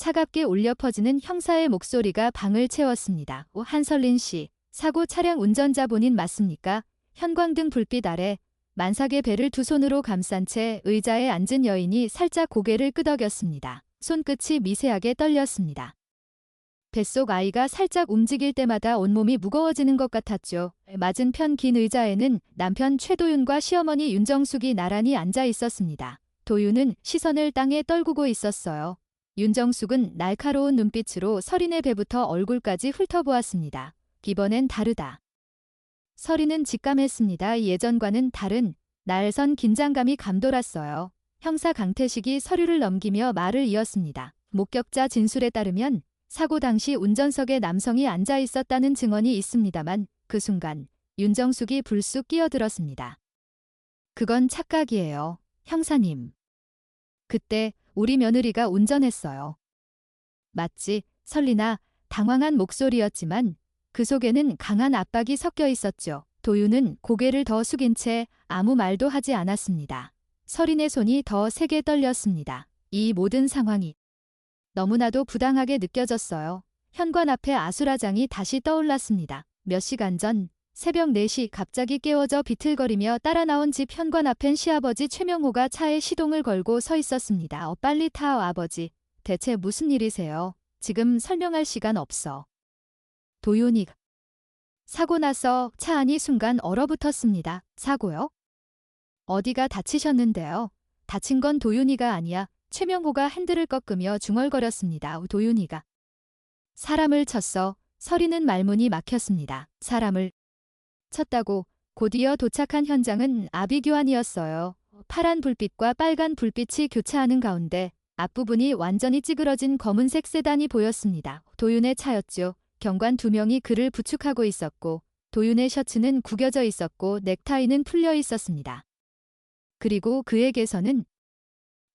차갑게 울려 퍼지는 형사의 목소리가 방을 채웠습니다. 한설린 씨, 사고 차량 운전자 본인 맞습니까? 현광등 불빛 아래 만삭의 배를 두 손으로 감싼 채 의자에 앉은 여인이 살짝 고개를 끄덕였습니다. 손끝이 미세하게 떨렸습니다. 뱃속 아이가 살짝 움직일 때마다 온몸이 무거워지는 것 같았죠. 맞은편 긴 의자에는 남편 최도윤과 시어머니 윤정숙이 나란히 앉아 있었습니다. 도윤은 시선을 땅에 떨구고 있었어요. 윤정숙은 날카로운 눈빛으로 설인의 배부터 얼굴까지 훑어보았습니다. 이번엔 다르다. 설인은 직감했습니다. 예전과는 다른 날선 긴장감이 감돌았어요. 형사 강태식이 서류를 넘기며 말을 이었습니다. 목격자 진술에 따르면 사고 당시 운전석에 남성이 앉아 있었다는 증언이 있습니다만 그 순간 윤정숙이 불쑥 끼어들었습니다. 그건 착각이에요. 형사님. 그때 우리 며느리가 운전했어요. 맞지? 설리나 당황한 목소리였지만 그 속에는 강한 압박이 섞여 있었죠. 도윤은 고개를 더 숙인 채 아무 말도 하지 않았습니다. 설인의 손이 더 세게 떨렸습니다. 이 모든 상황이 너무나도 부당하게 느껴졌어요. 현관 앞에 아수라장이 다시 떠올랐습니다. 몇 시간 전 새벽 4시 갑자기 깨워져 비틀거리며 따라 나온 집 현관 앞엔 시아버지 최명호가 차에 시동을 걸고 서 있었습니다. 빨리 타 아버지. 대체 무슨 일이세요? 지금 설명할 시간 없어. 도윤이 사고 나서 차 안이 순간 얼어붙었습니다. 사고요? 어디가 다치셨는데요? 다친 건 도윤이가 아니야. 최명호가 핸들을 꺾으며 중얼거렸습니다. 도윤이가 사람을 쳤어. 설이는 말문이 막혔습니다. 사람을 쳤다고. 곧이어 도착한 현장은 아비규환이었어요. 파란 불빛과 빨간 불빛이 교차하는 가운데 앞부분이 완전히 찌그러진 검은색 세단이 보였습니다. 도윤의 차였죠. 경관 2명이 그를 부축하고 있었고 도윤의 셔츠는 구겨져 있었고 넥타이는 풀려 있었습니다. 그리고 그에게서는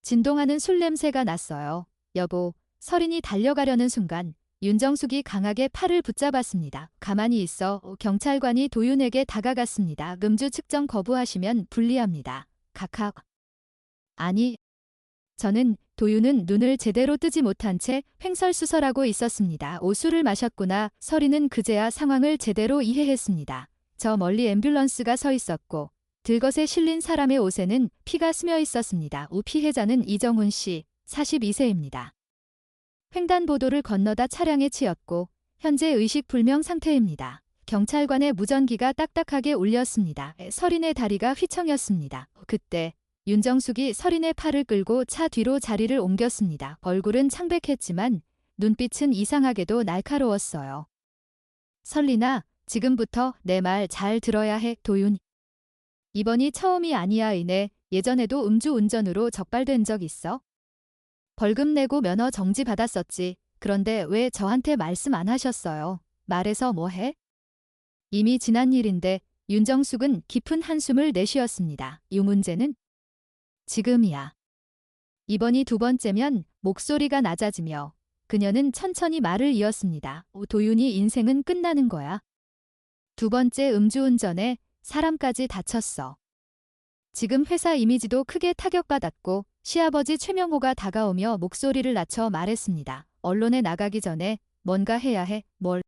진동하는 술 냄새가 났어요. 여보, 설인이 달려가려는 순간 윤정숙이 강하게 팔을 붙잡았습니다. 가만히 있어. 경찰관이 도윤에게 다가갔습니다. 음주 측정 거부하시면 불리합니다. 각하. 아니. 저는 도윤은 눈을 제대로 뜨지 못한 채 횡설수설하고 있었습니다. 술을 마셨구나. 설인은 그제야 상황을 제대로 이해했습니다. 저 멀리 앰뷸런스가 서 있었고 들것에 실린 사람의 옷에는 피가 스며 있었습니다. 피해자는 이정훈 씨, 42세입니다. 횡단보도를 건너다 차량에 치였고 현재 의식불명 상태입니다. 경찰관의 무전기가 딱딱하게 울렸습니다. 설인의 다리가 휘청였습니다. 그때 윤정숙이 설인의 팔을 끌고 차 뒤로 자리를 옮겼습니다. 얼굴은 창백했지만 눈빛은 이상하게도 날카로웠어요. 설리나, 지금부터 내 말 잘 들어야 해. 도윤. 이번이 처음이 아니야. 이내 예전에도 음주운전으로 적발된 적 있어? 벌금 내고 면허 정지 받았었지. 그런데 왜 저한테 말씀 안 하셨어요? 말해서 뭐 해? 이미 지난 일인데. 윤정숙은 깊은 한숨을 내쉬었습니다. 이 문제는 지금이야. 이번이 2번째면 목소리가 낮아지며 그녀는 천천히 말을 이었습니다. 도윤이 인생은 끝나는 거야. 2번째 음주운전에 사람까지 다쳤어. 지금 회사 이미지도 크게 타격받았고 시아버지 최명호가 다가오며 목소리를 낮춰 말했습니다. 언론에 나가기 전에 뭔가 해야 해. 뭘?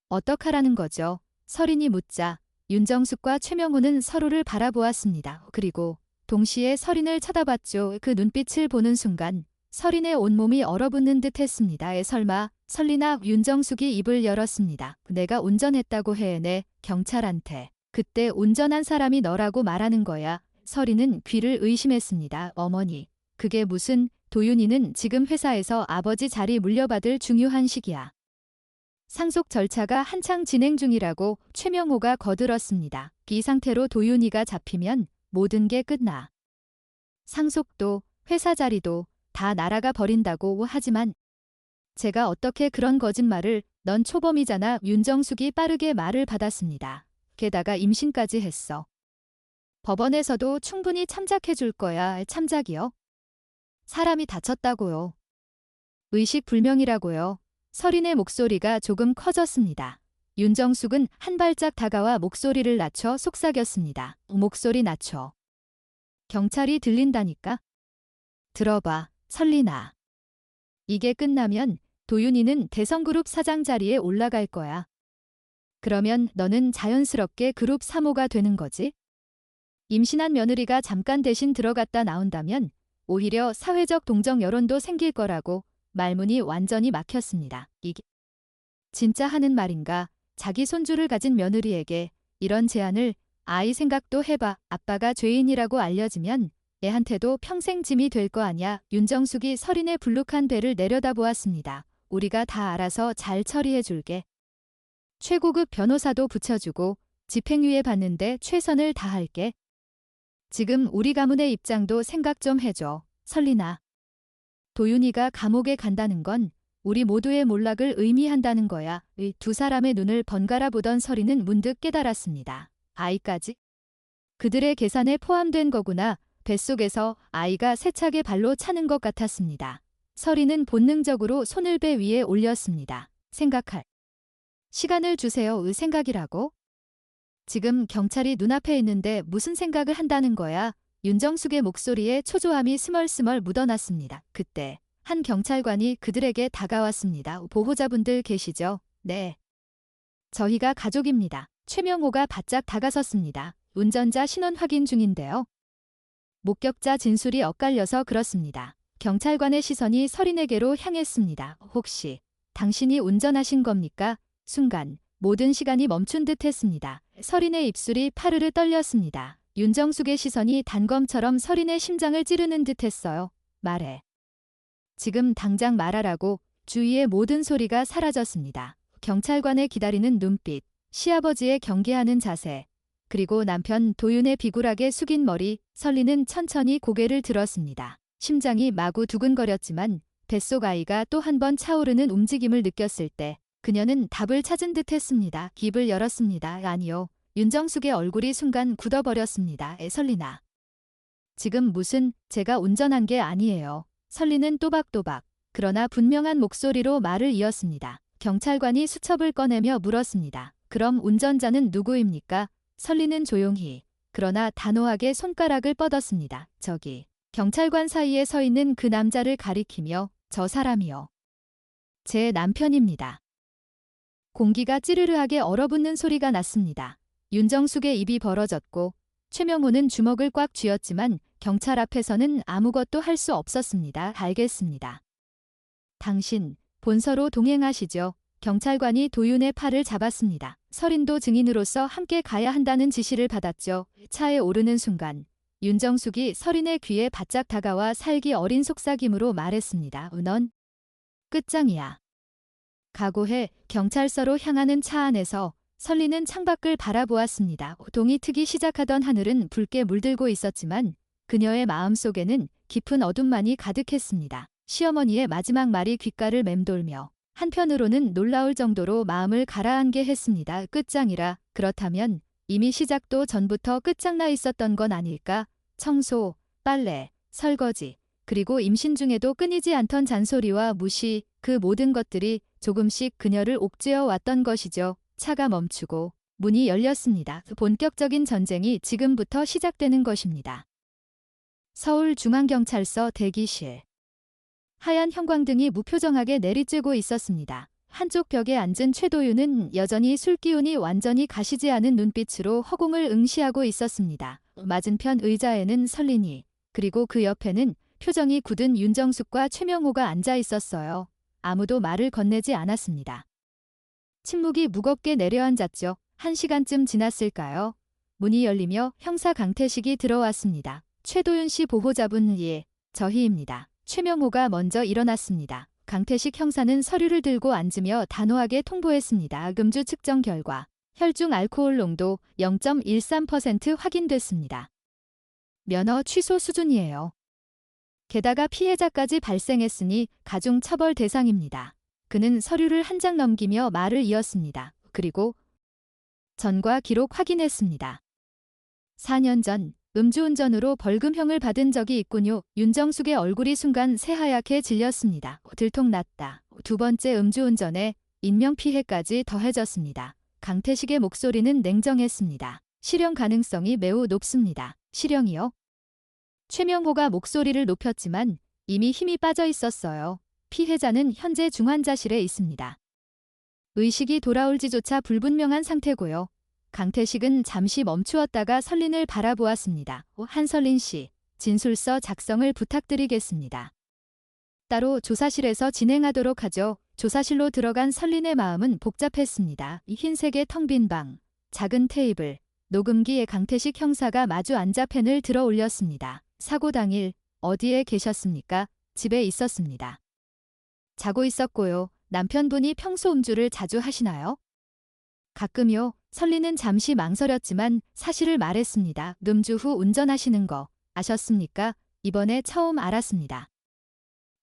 어떡하라는 거죠? 설인이 묻자 윤정숙과 최명호는 서로를 바라보았습니다. 그리고 동시에 설인을 쳐다봤죠. 그 눈빛을 보는 순간 설인의 온몸이 얼어붙는 듯 했습니다. 설마, 설리나. 윤정숙이 입을 열었습니다. 내가 운전했다고 해내. 경찰한테. 그때 운전한 사람이 너라고 말하는 거야. 설인은 귀를 의심했습니다. 어머니. 그게 무슨. 도윤이는 지금 회사에서 아버지 자리 물려받을 중요한 시기야. 상속 절차가 한창 진행 중이라고 최명호가 거들었습니다. 이 상태로 도윤이가 잡히면 모든 게 끝나. 상속도 회사 자리도 다 날아가 버린다고. 하지만 제가 어떻게 그런 거짓말을. 넌 초범이잖아. 윤정숙이 빠르게 말을 받았습니다. 게다가 임신까지 했어. 법원에서도 충분히 참작해 줄 거야. 참작이요? 사람이 다쳤다고요. 의식불명이라고요. 설인의 목소리가 조금 커졌습니다. 윤정숙은 한 발짝 다가와 목소리를 낮춰 속삭였습니다. 목소리 낮춰. 경찰이 들린다니까. 들어봐, 설리나. 이게 끝나면 도윤이는 대성그룹 사장 자리에 올라갈 거야. 그러면 너는 자연스럽게 그룹 사모가 되는 거지? 임신한 며느리가 잠깐 대신 들어갔다 나온다면 오히려 사회적 동정 여론도 생길 거라고 말문이 완전히 막혔습니다. 이게 진짜 하는 말인가? 자기 손주를 가진 며느리에게 이런 제안을 아이 생각도 해봐. 아빠가 죄인이라고 알려지면 애한테도 평생 짐이 될 거 아냐. 윤정숙이 설인의 불룩한 배를 내려다보았습니다. 우리가 다 알아서 잘 처리해 줄게. 최고급 변호사도 붙여주고 집행유예 받는데 최선을 다할게. 지금 우리 가문의 입장도 생각 좀 해줘. 설리나. 도윤이가 감옥에 간다는 건 우리 모두의 몰락을 의미한다는 거야. 두 사람의 눈을 번갈아 보던 설이는 문득 깨달았습니다. 아이까지? 그들의 계산에 포함된 거구나. 뱃속에서 아이가 세차게 발로 차는 것 같았습니다. 설이는 본능적으로 손을 배 위에 올렸습니다. 생각할 시간을 주세요. 생각이라고? 지금 경찰이 눈앞에 있는데 무슨 생각을 한다는 거야? 윤정숙의 목소리에 초조함이 스멀스멀 묻어났습니다. 그때 한 경찰관이 그들에게 다가왔습니다. 보호자분들 계시죠? 네. 저희가 가족입니다. 최명호가 바짝 다가섰습니다. 운전자 신원 확인 중인데요. 목격자 진술이 엇갈려서 그렇습니다. 경찰관의 시선이 설인에게로 향했습니다. 혹시 당신이 운전하신 겁니까? 순간 모든 시간이 멈춘 듯 했습니다. 설인의 입술이 파르르 떨렸습니다. 윤정숙의 시선이 단검처럼 설인의 심장을 찌르는 듯 했어요. 말해. 지금 당장 말하라고. 주위의 모든 소리가 사라졌습니다. 경찰관의 기다리는 눈빛, 시아버지의 경계하는 자세, 그리고 남편 도윤의 비굴하게 숙인 머리. 설리는 천천히 고개를 들었습니다. 심장이 마구 두근거렸지만 뱃속 아이가 또 한 번 차오르는 움직임을 느꼈을 때 그녀는 답을 찾은 듯 했습니다. 입을 열었습니다. 아니요. 윤정숙의 얼굴이 순간 굳어버렸습니다. 설리나. 지금 무슨 제가 운전한 게 아니에요. 설리는 또박또박 그러나 분명한 목소리로 말을 이었습니다. 경찰관이 수첩을 꺼내며 물었습니다. 그럼 운전자는 누구입니까? 설리는 조용히 그러나 단호하게 손가락을 뻗었습니다. 저기 경찰관 사이에 서 있는 그 남자를 가리키며 저 사람이요. 제 남편입니다. 공기가 찌르르하게 얼어붙는 소리가 났습니다. 윤정숙의 입이 벌어졌고 최명호는 주먹을 꽉 쥐었지만 경찰 앞에서는 아무것도 할 수 없었습니다. 알겠습니다. 당신 본서로 동행하시죠. 경찰관이 도윤의 팔을 잡았습니다. 설인도 증인으로서 함께 가야 한다는 지시를 받았죠. 차에 오르는 순간 윤정숙이 설인의 귀에 바짝 다가와 살기 어린 속삭임으로 말했습니다. 넌 끝장이야. 각오해. 경찰서로 향하는 차 안에서 설리는 창밖을 바라보았습니다. 동이 트기 시작하던 하늘은 붉게 물들고 있었지만 그녀의 마음속에는 깊은 어둠만이 가득했습니다. 시어머니의 마지막 말이 귓가를 맴돌며 한편으로는 놀라울 정도로 마음을 가라앉게 했습니다. 끝장이라. 그렇다면 이미 시작도 전부터 끝장나 있었던 건 아닐까? 청소, 빨래, 설거지, 그리고 임신 중에도 끊이지 않던 잔소리와 무시, 그 모든 것들이 조금씩 그녀를 옥죄어 왔던 것이죠. 차가 멈추고 문이 열렸습니다. 본격적인 전쟁이 지금부터 시작되는 것입니다. 서울중앙경찰서 대기실. 하얀 형광등이 무표정하게 내리쬐고 있었습니다. 한쪽 벽에 앉은 최도윤은 여전히 술기운이 완전히 가시지 않은 눈빛으로 허공을 응시하고 있었습니다. 맞은편 의자에는 설린이, 그리고 그 옆에는 표정이 굳은 윤정숙과 최명호가 앉아 있었어요. 아무도 말을 건네지 않았습니다. 침묵이 무겁게 내려앉았죠. 1시간쯤 지났을까요? 문이 열리며 형사 강태식이 들어왔습니다. 최도윤 씨 보호자분, 예, 저희입니다. 최명호가 먼저 일어났습니다. 강태식 형사는 서류를 들고 앉으며 단호하게 통보했습니다. 금주 측정 결과 혈중 알코올 농도 0.13% 확인됐습니다. 면허 취소 수준이에요. 게다가 피해자까지 발생했으니 가중 처벌 대상입니다. 그는 서류를 한 장 넘기며 말을 이었습니다. 그리고 전과 기록 확인했습니다. 4년 전 음주운전으로 벌금형을 받은 적이 있군요. 윤정숙의 얼굴이 순간 새하얗게 질렸습니다. 들통났다. 두 번째 음주운전에 인명피해까지 더해졌습니다. 강태식의 목소리는 냉정했습니다. 실형 가능성이 매우 높습니다. 실형이요? 최명호가 목소리를 높였지만 이미 힘이 빠져 있었어요. 피해자는 현재 중환자실에 있습니다. 의식이 돌아올지조차 불분명한 상태고요. 강태식은 잠시 멈추었다가 설린을 바라보았습니다. 한설린 씨, 진술서 작성을 부탁드리겠습니다. 따로 조사실에서 진행하도록 하죠. 조사실로 들어간 설린의 마음은 복잡했습니다. 흰색의 텅 빈 방, 작은 테이블, 녹음기에 강태식 형사가 마주 앉아 펜을 들어 올렸습니다. 사고 당일 어디에 계셨습니까? 집에 있었습니다. 자고 있었고요. 남편분이 평소 음주를 자주 하시나요? 가끔요. 설리는 잠시 망설였지만 사실을 말했습니다. 음주 후 운전하시는 거 아셨습니까? 이번에 처음 알았습니다.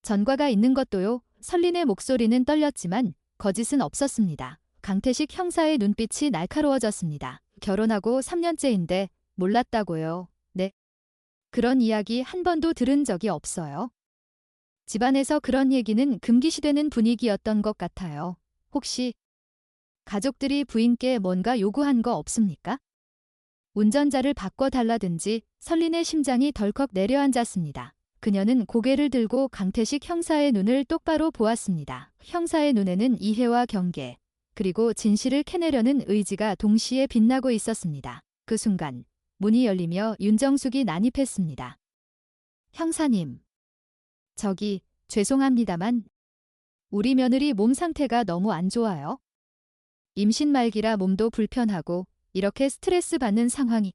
전과가 있는 것도요. 설린의 목소리는 떨렸지만 거짓은 없었습니다. 강태식 형사의 눈빛이 날카로워졌습니다. 결혼하고 3년째인데 몰랐다고요. 네. 그런 이야기 한 번도 들은 적이 없어요. 집안에서 그런 얘기는 금기시되는 분위기였던 것 같아요. 혹시 가족들이 부인께 뭔가 요구한 거 없습니까? 운전자를 바꿔달라든지. 설린의 심장이 덜컥 내려앉았습니다. 그녀는 고개를 들고 강태식 형사의 눈을 똑바로 보았습니다. 형사의 눈에는 이해와 경계, 그리고 진실을 캐내려는 의지가 동시에 빛나고 있었습니다. 그 순간 문이 열리며 윤정숙이 난입했습니다. 형사님. 저기, 죄송합니다만 우리 며느리 몸 상태가 너무 안 좋아요. 임신 말기라 몸도 불편하고 이렇게 스트레스 받는 상황이.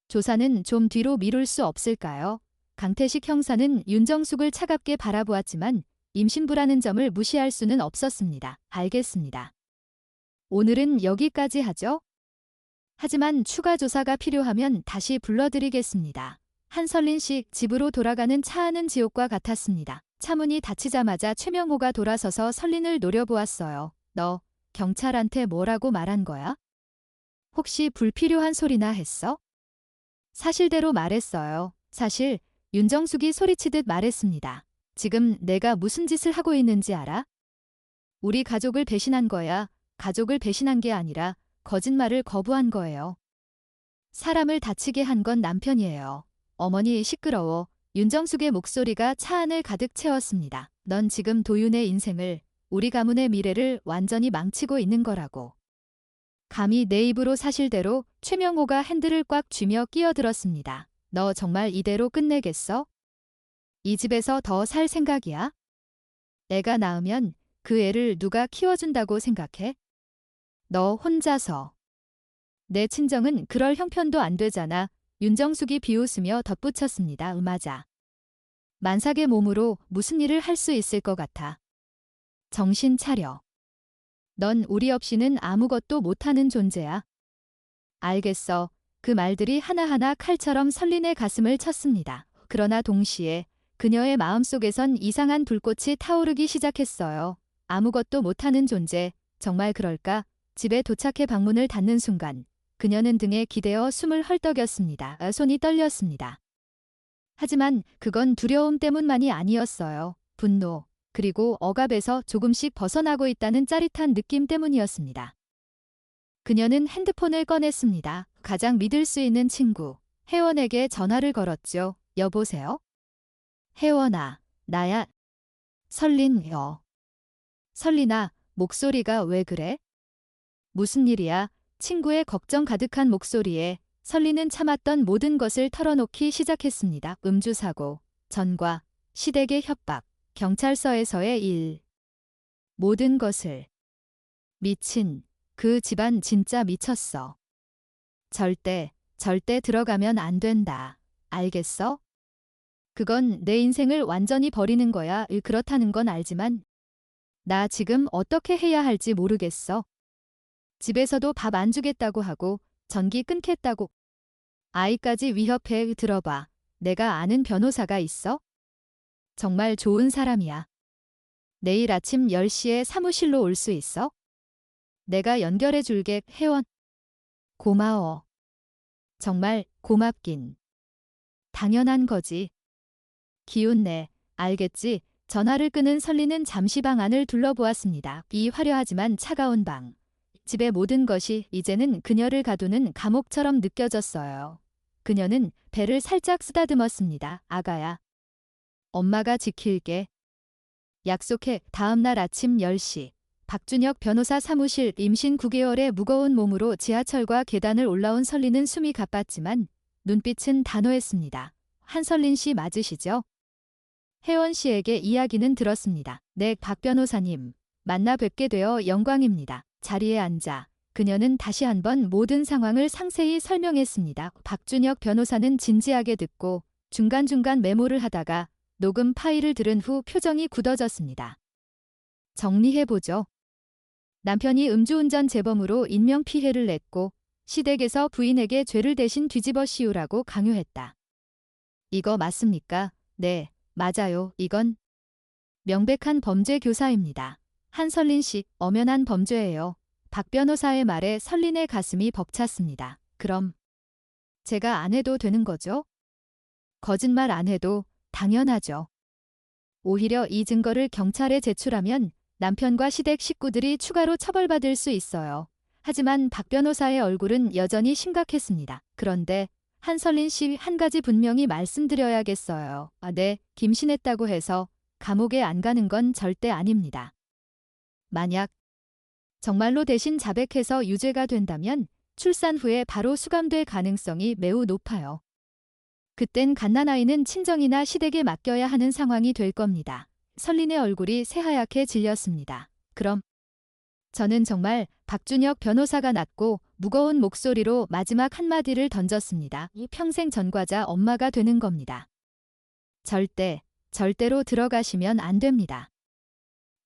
조사는 좀 뒤로 미룰 수 없을까요? 강태식 형사는 윤정숙을 차갑게 바라보았지만 임신부라는 점을 무시할 수는 없었습니다. 알겠습니다. 오늘은 여기까지 하죠? 하지만 추가 조사가 필요하면 다시 불러드리겠습니다. 한설린 씨 집으로 돌아가는 차 안은 지옥과 같았습니다. 차문이 닫히자마자 최명호가 돌아서서 설린을 노려보았어요. 너 경찰한테 뭐라고 말한 거야? 혹시 불필요한 소리나 했어? 사실대로 말했어요. 사실 윤정숙이 소리치듯 말했습니다. 지금 내가 무슨 짓을 하고 있는지 알아? 우리 가족을 배신한 거야. 가족을 배신한 게 아니라 거짓말을 거부한 거예요. 사람을 다치게 한 건 남편이에요. 어머니 시끄러워. 윤정숙의 목소리가 차 안을 가득 채웠습니다. 넌 지금 도윤의 인생을, 우리 가문의 미래를 완전히 망치고 있는 거라고. 감히 내 입으로 사실대로. 최명호가 핸들을 꽉 쥐며 끼어들었습니다. 너 정말 이대로 끝내겠어? 이 집에서 더 살 생각이야? 애가 낳으면 그 애를 누가 키워준다고 생각해? 너 혼자서. 내 친정은 그럴 형편도 안 되잖아. 윤정숙이 비웃으며 덧붙였습니다. 맞아. 만삭의 몸으로 무슨 일을 할 수 있을 것 같아. 정신 차려. 넌 우리 없이는 아무것도 못하는 존재야. 알겠어. 그 말들이 하나하나 칼처럼 설린의 가슴을 쳤습니다. 그러나 동시에 그녀의 마음속에선 이상한 불꽃이 타오르기 시작했어요. 아무것도 못하는 존재, 정말 그럴까? 집에 도착해 방문을 닫는 순간 그녀는 등에 기대어 숨을 헐떡였습니다. 손이 떨렸습니다. 하지만 그건 두려움 때문만이 아니었어요. 분노, 그리고 억압에서 조금씩 벗어나고 있다는 짜릿한 느낌 때문이었습니다. 그녀는 핸드폰을 꺼냈습니다. 가장 믿을 수 있는 친구, 혜원에게 전화를 걸었죠. 여보세요? 혜원아, 나야. 설린요. 설린아, 목소리가 왜 그래? 무슨 일이야? 친구의 걱정 가득한 목소리에 설린은 참았던 모든 것을 털어놓기 시작했습니다. 음주사고, 전과, 시댁의 협박, 경찰서에서의 일. 모든 것을. 미친, 그 집안 진짜 미쳤어. 절대 들어가면 안 된다. 알겠어? 그건 내 인생을 완전히 버리는 거야. 그렇다는 건 알지만 나 지금 어떻게 해야 할지 모르겠어. 집에서도 밥 안 주겠다고 하고 전기 끊겠다고. 아이까지 위협해. 들어봐. 내가 아는 변호사가 있어. 정말 좋은 사람이야. 내일 아침 10시에 사무실로 올 수 있어? 내가 연결해 줄게. 혜원. 고마워. 정말 고맙긴. 당연한 거지. 기운내. 알겠지? 전화를 끄는 설리는 잠시 방 안을 둘러보았습니다. 이 화려하지만 차가운 방. 집의 모든 것이 이제는 그녀를 가두는 감옥처럼 느껴졌어요. 그녀는 배를 살짝 쓰다듬었습니다. 아가야. 엄마가 지킬게. 약속해. 다음날 아침 10시. 박준혁 변호사 사무실. 임신 9개월의 무거운 몸으로 지하철과 계단을 올라온 설리는 숨이 가빴지만 눈빛은 단호했습니다. 한설린 씨 맞으시죠? 혜원 씨에게 이야기는 들었습니다. 네, 박 변호사님. 만나 뵙게 되어 영광입니다. 자리에 앉아 그녀는 다시 한번 모든 상황을 상세히 설명했습니다. 박준혁 변호사는 진지하게 듣고 중간중간 메모를 하다가 녹음 파일을 들은 후 표정이 굳어졌습니다. 정리해보죠. 남편이 음주운전 재범으로 인명피해를 냈고 시댁에서 부인에게 죄를 대신 뒤집어 씌우라고 강요했다. 이거 맞습니까? 네, 맞아요. 이건 명백한 범죄 교사입니다. 한설린 씨, 엄연한 범죄예요. 박 변호사의 말에 설린의 가슴이 벅찼습니다. 그럼 제가 안 해도 되는 거죠? 거짓말 안 해도 당연하죠. 오히려 이 증거를 경찰에 제출하면 남편과 시댁 식구들이 추가로 처벌받을 수 있어요. 하지만 박 변호사의 얼굴은 여전히 심각했습니다. 그런데 한설린 씨 한 가지 분명히 말씀드려야겠어요. 네, 김신했다고 해서 감옥에 안 가는 건 절대 아닙니다. 만약 정말로 대신 자백해서 유죄가 된다면 출산 후에 바로 수감될 가능성이 매우 높아요. 그땐 갓난아이는 친정이나 시댁에 맡겨야 하는 상황이 될 겁니다. 설린의 얼굴이 새하얗게 질렸습니다. 그럼 저는 정말 박준혁 변호사가 낮고 무거운 목소리로 마지막 한마디를 던졌습니다. 이 평생 전과자 엄마가 되는 겁니다. 절대로 들어가시면 안 됩니다.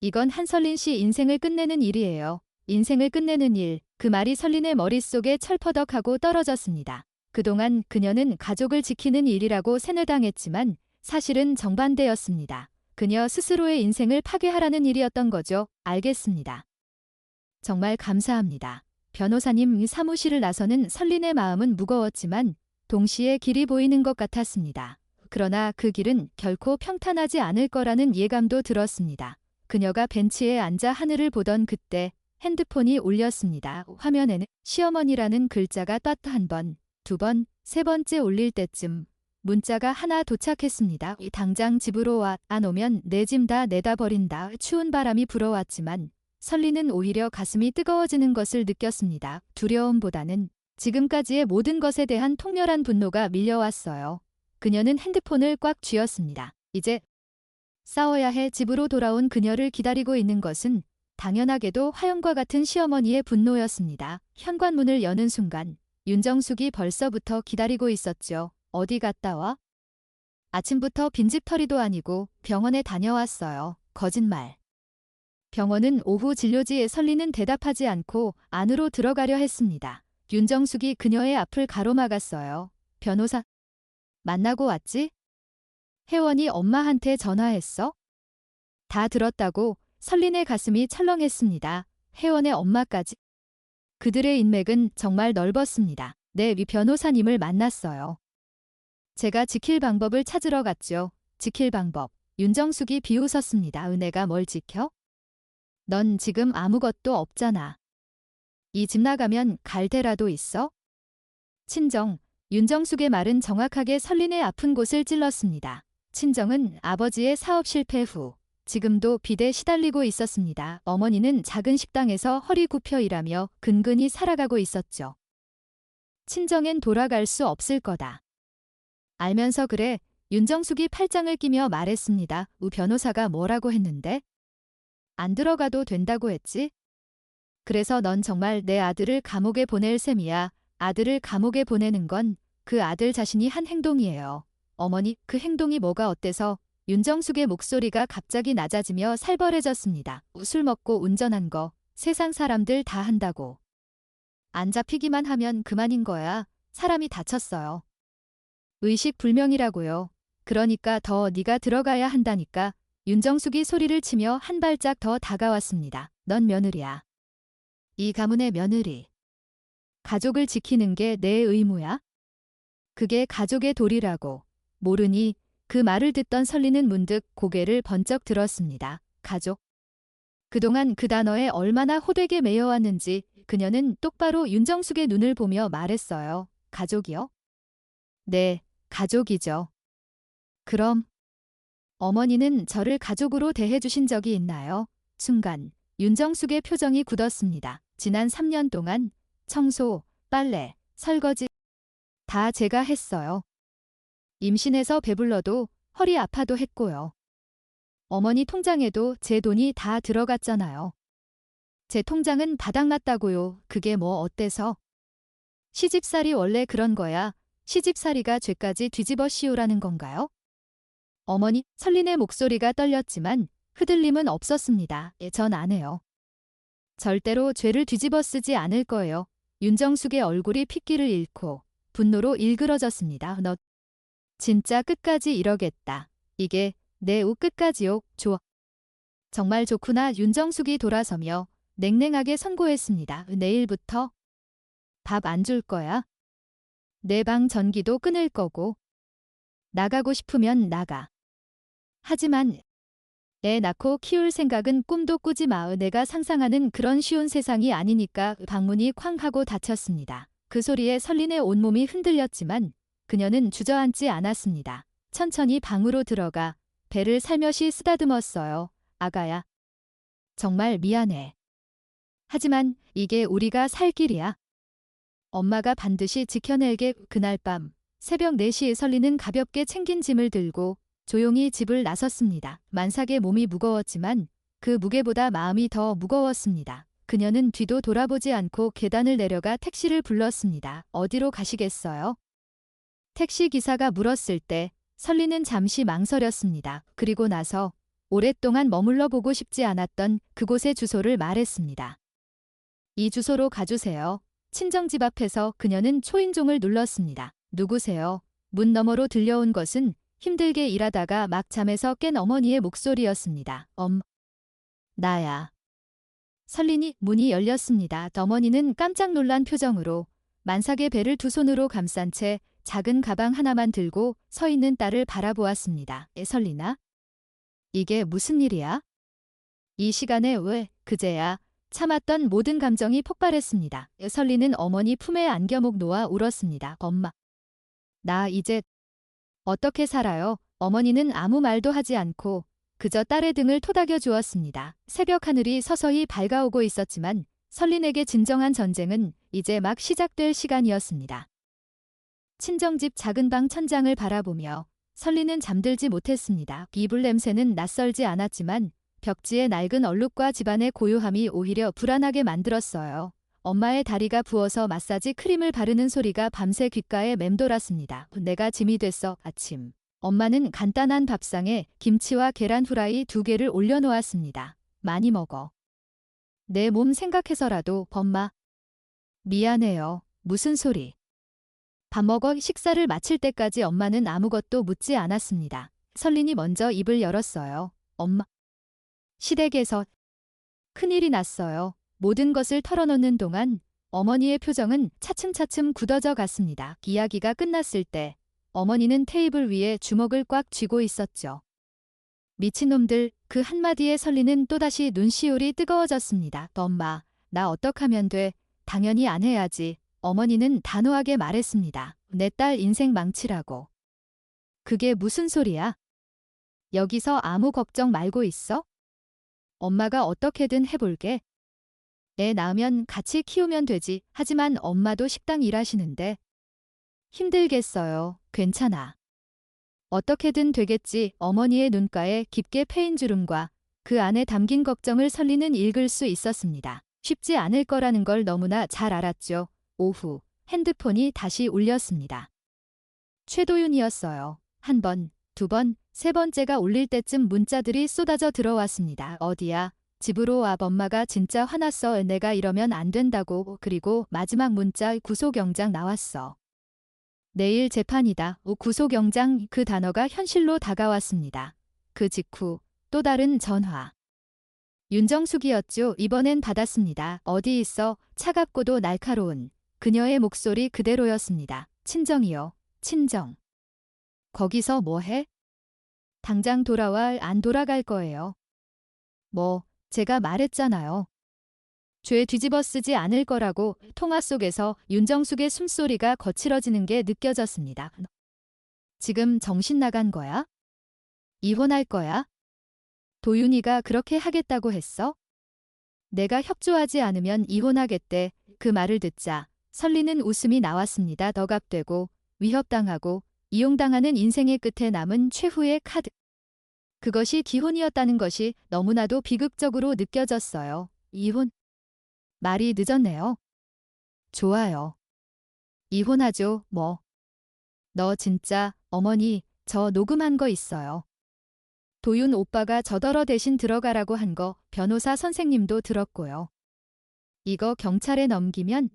이건 한설린 씨 인생을 끝내는 일이에요. 인생을 끝내는 일, 그 말이 설린의 머릿속에 철퍼덕하고 떨어졌습니다. 그동안 그녀는 가족을 지키는 일이라고 세뇌당했지만 사실은 정반대였습니다. 그녀 스스로의 인생을 파괴하라는 일이었던 거죠. 알겠습니다. 정말 감사합니다. 변호사님. 사무실을 나서는 설린의 마음은 무거웠지만 동시에 길이 보이는 것 같았습니다. 그러나 그 길은 결코 평탄하지 않을 거라는 예감도 들었습니다. 그녀가 벤치에 앉아 하늘을 보던 그때 핸드폰이 울렸습니다. 화면에는 시어머니라는 글자가 떴 한 번, 두 번, 세 번째 울릴 때쯤 문자가 하나 도착했습니다. 당장 집으로 와. 안 오면 내 짐 다 내다 버린다. 추운 바람이 불어왔지만 설리는 오히려 가슴이 뜨거워지는 것을 느꼈습니다. 두려움보다는 지금까지의 모든 것에 대한 통렬한 분노가 밀려왔어요. 그녀는 핸드폰을 꽉 쥐었습니다. 이제 싸워야 해. 집으로 돌아온 그녀를 기다리고 있는 것은 당연하게도 화영과 같은 시어머니의 분노였습니다. 현관문을 여는 순간 윤정숙이 벌써부터 기다리고 있었죠. 어디 갔다 와? 아침부터 빈집털이도 아니고 병원에 다녀왔어요. 거짓말. 병원은 오후 진료지에 설리는 대답하지 않고 안으로 들어가려 했습니다. 윤정숙이 그녀의 앞을 가로막았어요. 변호사, 만나고 왔지? 혜원이 엄마한테 전화했어? 다 들었다고. 설린의 가슴이 철렁했습니다. 혜원의 엄마까지. 그들의 인맥은 정말 넓었습니다. 네, 위 변호사님을 만났어요. 제가 지킬 방법을 찾으러 갔죠. 지킬 방법. 윤정숙이 비웃었습니다. 은혜가 뭘 지켜? 넌 지금 아무것도 없잖아. 이 집 나가면 갈 데라도 있어? 친정. 윤정숙의 말은 정확하게 설린의 아픈 곳을 찔렀습니다. 친정은 아버지의 사업 실패 후 지금도 빚에 시달리고 있었습니다. 어머니는 작은 식당에서 허리 굽혀 일하며 근근히 살아가고 있었죠. 친정엔 돌아갈 수 없을 거다. 알면서 그래. 윤정숙이 팔짱을 끼며 말했습니다. 우 변호사가 뭐라고 했는데? 안 들어가도 된다고 했지? 그래서 넌 정말 내 아들을 감옥에 보낼 셈이야. 아들을 감옥에 보내는 건 그 아들 자신이 한 행동이에요. 어머니, 그 행동이 뭐가 어때서? 윤정숙의 목소리가 갑자기 낮아지며 살벌해졌습니다. 술 먹고 운전한 거 세상 사람들 다 한다고. 안 잡히기만 하면 그만인 거야. 사람이 다쳤어요. 의식불명이라고요. 그러니까 더 네가 들어가야 한다니까. 윤정숙이 소리를 치며 한 발짝 더 다가왔습니다. 넌 며느리야. 이 가문의 며느리. 가족을 지키는 게 내 의무야? 그게 가족의 도리라고. 모르니? 그 말을 듣던 설리는 문득 고개를 번쩍 들었습니다. 가족. 그동안 그 단어에 얼마나 호되게 매여왔는지 그녀는 똑바로 윤정숙의 눈을 보며 말했어요. 가족이요? 네, 가족이죠. 그럼 어머니는 저를 가족으로 대해주신 적이 있나요? 순간 윤정숙의 표정이 굳었습니다. 지난 3년 동안 청소, 빨래, 설거지 다 제가 했어요. 임신해서 배불러도 허리 아파도 했고요. 어머니 통장에도 제 돈이 다 들어갔잖아요. 제 통장은 바닥났다고요. 그게 뭐 어때서? 시집살이 원래 그런 거야. 시집살이가 죄까지 뒤집어 씌우라는 건가요? 어머니, 설린의 목소리가 떨렸지만 흔들림은 없었습니다. 전 안 해요. 절대로 죄를 뒤집어 쓰지 않을 거예요. 윤정숙의 얼굴이 핏기를 잃고 분노로 일그러졌습니다. 너 진짜 끝까지 이러겠다. 이게 내 옷 끝까지요. 좋아. 정말 좋구나. 윤정숙이 돌아서며 냉랭하게 선고했습니다. 내일부터 밥 안 줄 거야. 내 방 전기도 끊을 거고. 나가고 싶으면 나가. 하지만 애 낳고 키울 생각은 꿈도 꾸지 마. 내가 상상하는 그런 쉬운 세상이 아니니까. 방문이 쾅 하고 닫혔습니다. 그 소리에 설린의 온몸이 흔들렸지만 그녀는 주저앉지 않았습니다. 천천히 방으로 들어가 배를 살며시 쓰다듬었어요. 아가야. 정말 미안해. 하지만 이게 우리가 살 길이야. 엄마가 반드시 지켜낼게. 그날 밤 새벽 4시에 설리는 가볍게 챙긴 짐을 들고 조용히 집을 나섰습니다. 만삭의 몸이 무거웠지만 그 무게보다 마음이 더 무거웠습니다. 그녀는 뒤도 돌아보지 않고 계단을 내려가 택시를 불렀습니다. 어디로 가시겠어요? 택시 기사가 물었을 때 설리는 잠시 망설였습니다. 그리고 나서 오랫동안 머물러 보고 싶지 않았던 그곳의 주소를 말했습니다. 이 주소로 가주세요. 친정집 앞에서 그녀는 초인종을 눌렀습니다. 누구세요? 문 너머로 들려온 것은 힘들게 일하다가 막 잠에서 깬 어머니의 목소리였습니다. 나야. 설린이 문이 열렸습니다. 어머니는 깜짝 놀란 표정으로 만삭의 배를 두 손으로 감싼 채 작은 가방 하나만 들고 서 있는 딸을 바라보았습니다. 설린아? 이게 무슨 일이야? 이 시간에 왜? 그제야 참았던 모든 감정이 폭발했습니다. 설린은 어머니 품에 안겨목 놓아 울었습니다. 엄마. 나 이제 어떻게 살아요? 어머니는 아무 말도 하지 않고 그저 딸의 등을 토닥여 주었습니다. 새벽 하늘이 서서히 밝아오고 있었지만 설린에게 진정한 전쟁은 이제 막 시작될 시간이었습니다. 친정집 작은 방 천장을 바라보며 설린은 잠들지 못했습니다. 이불 냄새는 낯설지 않았지만 벽지의 낡은 얼룩과 집안의 고요함이 오히려 불안하게 만들었어요. 엄마의 다리가 부어서 마사지 크림을 바르는 소리가 밤새 귓가에 맴돌았습니다. 내가 짐이 됐어. 아침. 엄마는 간단한 밥상에 김치와 계란 후라이 2개를 올려놓았습니다. 많이 먹어. 내 몸 생각해서라도. 엄마. 미안해요. 무슨 소리. 밥 먹어. 식사를 마칠 때까지 엄마는 아무것도 묻지 않았습니다. 설린이 먼저 입을 열었어요. 엄마. 시댁에서 큰일이 났어요. 모든 것을 털어놓는 동안 어머니의 표정은 차츰차츰 굳어져 갔습니다. 이야기가 끝났을 때 어머니는 테이블 위에 주먹을 꽉 쥐고 있었죠. 미친놈들. 그 한마디에 설리는 또다시 눈시울이 뜨거워졌습니다. 엄마, 나 어떡하면 돼? 당연히 안 해야지. 어머니는 단호하게 말했습니다. 내 딸 인생 망치라고. 그게 무슨 소리야? 여기서 아무 걱정 말고 있어? 엄마가 어떻게든 해볼게. 애 낳으면 같이 키우면 되지. 하지만 엄마도 식당 일하시는데. 힘들겠어요. 괜찮아. 어떻게든 되겠지. 어머니의 눈가에 깊게 패인 주름과 그 안에 담긴 걱정을 설리는 읽을 수 있었습니다. 쉽지 않을 거라는 걸 너무나 잘 알았죠. 오후 핸드폰이 다시 울렸습니다. 최도윤이었어요. 1번, 2번, 3번째가 울릴 때쯤 문자들이 쏟아져 들어왔습니다. 어디야? 집으로 와. 엄마가 진짜 화났어. 내가 이러면 안 된다고. 그리고 마지막 문자. 구속영장 나왔어. 내일 재판이다. 구속영장. 그 단어가 현실로 다가왔습니다. 그 직후 또 다른 전화. 윤정숙이었죠. 이번엔 받았습니다. 어디 있어? 차갑고도 날카로운 그녀의 목소리 그대로였습니다. 친정이요. 친정. 거기서 뭐 해? 당장 돌아와. 안 돌아갈 거예요. 뭐, 제가 말했잖아요. 죄 뒤집어 쓰지 않을 거라고. 통화 속에서 윤정숙의 숨소리가 거칠어지는 게 느껴졌습니다. 지금 정신 나간 거야? 이혼할 거야? 도윤이가 그렇게 하겠다고 했어? 내가 협조하지 않으면 이혼하겠대. 그 말을 듣자 설리는 웃음이 나왔습니다. 억압되고 위협당하고 이용당하는 인생의 끝에 남은 최후의 카드. 그것이 기혼이었다는 것이 너무나도 비극적으로 느껴졌어요. 이혼? 말이 늦었네요. 좋아요. 이혼하죠, 뭐. 너 진짜, 어머니, 저 녹음한 거 있어요. 도윤 오빠가 저더러 대신 들어가라고 한 거 변호사 선생님도 들었고요. 이거 경찰에 넘기면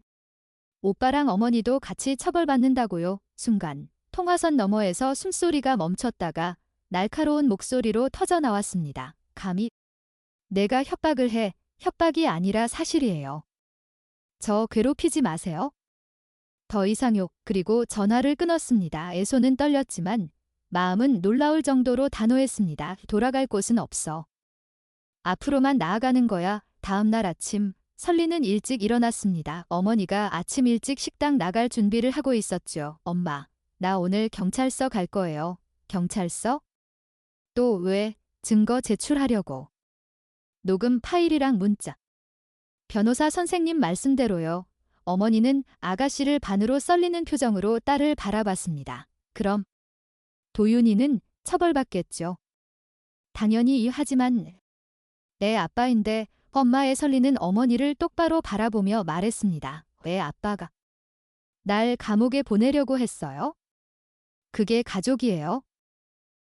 오빠랑 어머니도 같이 처벌받는다고요. 순간 통화선 너머에서 숨소리가 멈췄다가 날카로운 목소리로 터져 나왔습니다. 감히 내가 협박을 해. 협박이 아니라 사실이에요. 저 괴롭히지 마세요. 더 이상요. 그리고 전화를 끊었습니다. 손은 떨렸지만 마음은 놀라울 정도로 단호했습니다. 돌아갈 곳은 없어. 앞으로만 나아가는 거야. 다음 날 아침 설리는 일찍 일어났습니다. 어머니가 아침 일찍 식당 나갈 준비를 하고 있었죠. 엄마, 나 오늘 경찰서 갈 거예요. 경찰서? 또 왜? 증거 제출하려고. 녹음 파일이랑 문자. 변호사 선생님 말씀대로요. 어머니는 아가씨를 반으로 썰리는 표정으로 딸을 바라봤습니다. 그럼 도윤이는 처벌받겠죠. 당연히 하지만 내 아빠인데. 엄마의 설리는 어머니를 똑바로 바라보며 말했습니다. 왜 아빠가 날 감옥에 보내려고 했어요? 그게 가족이에요.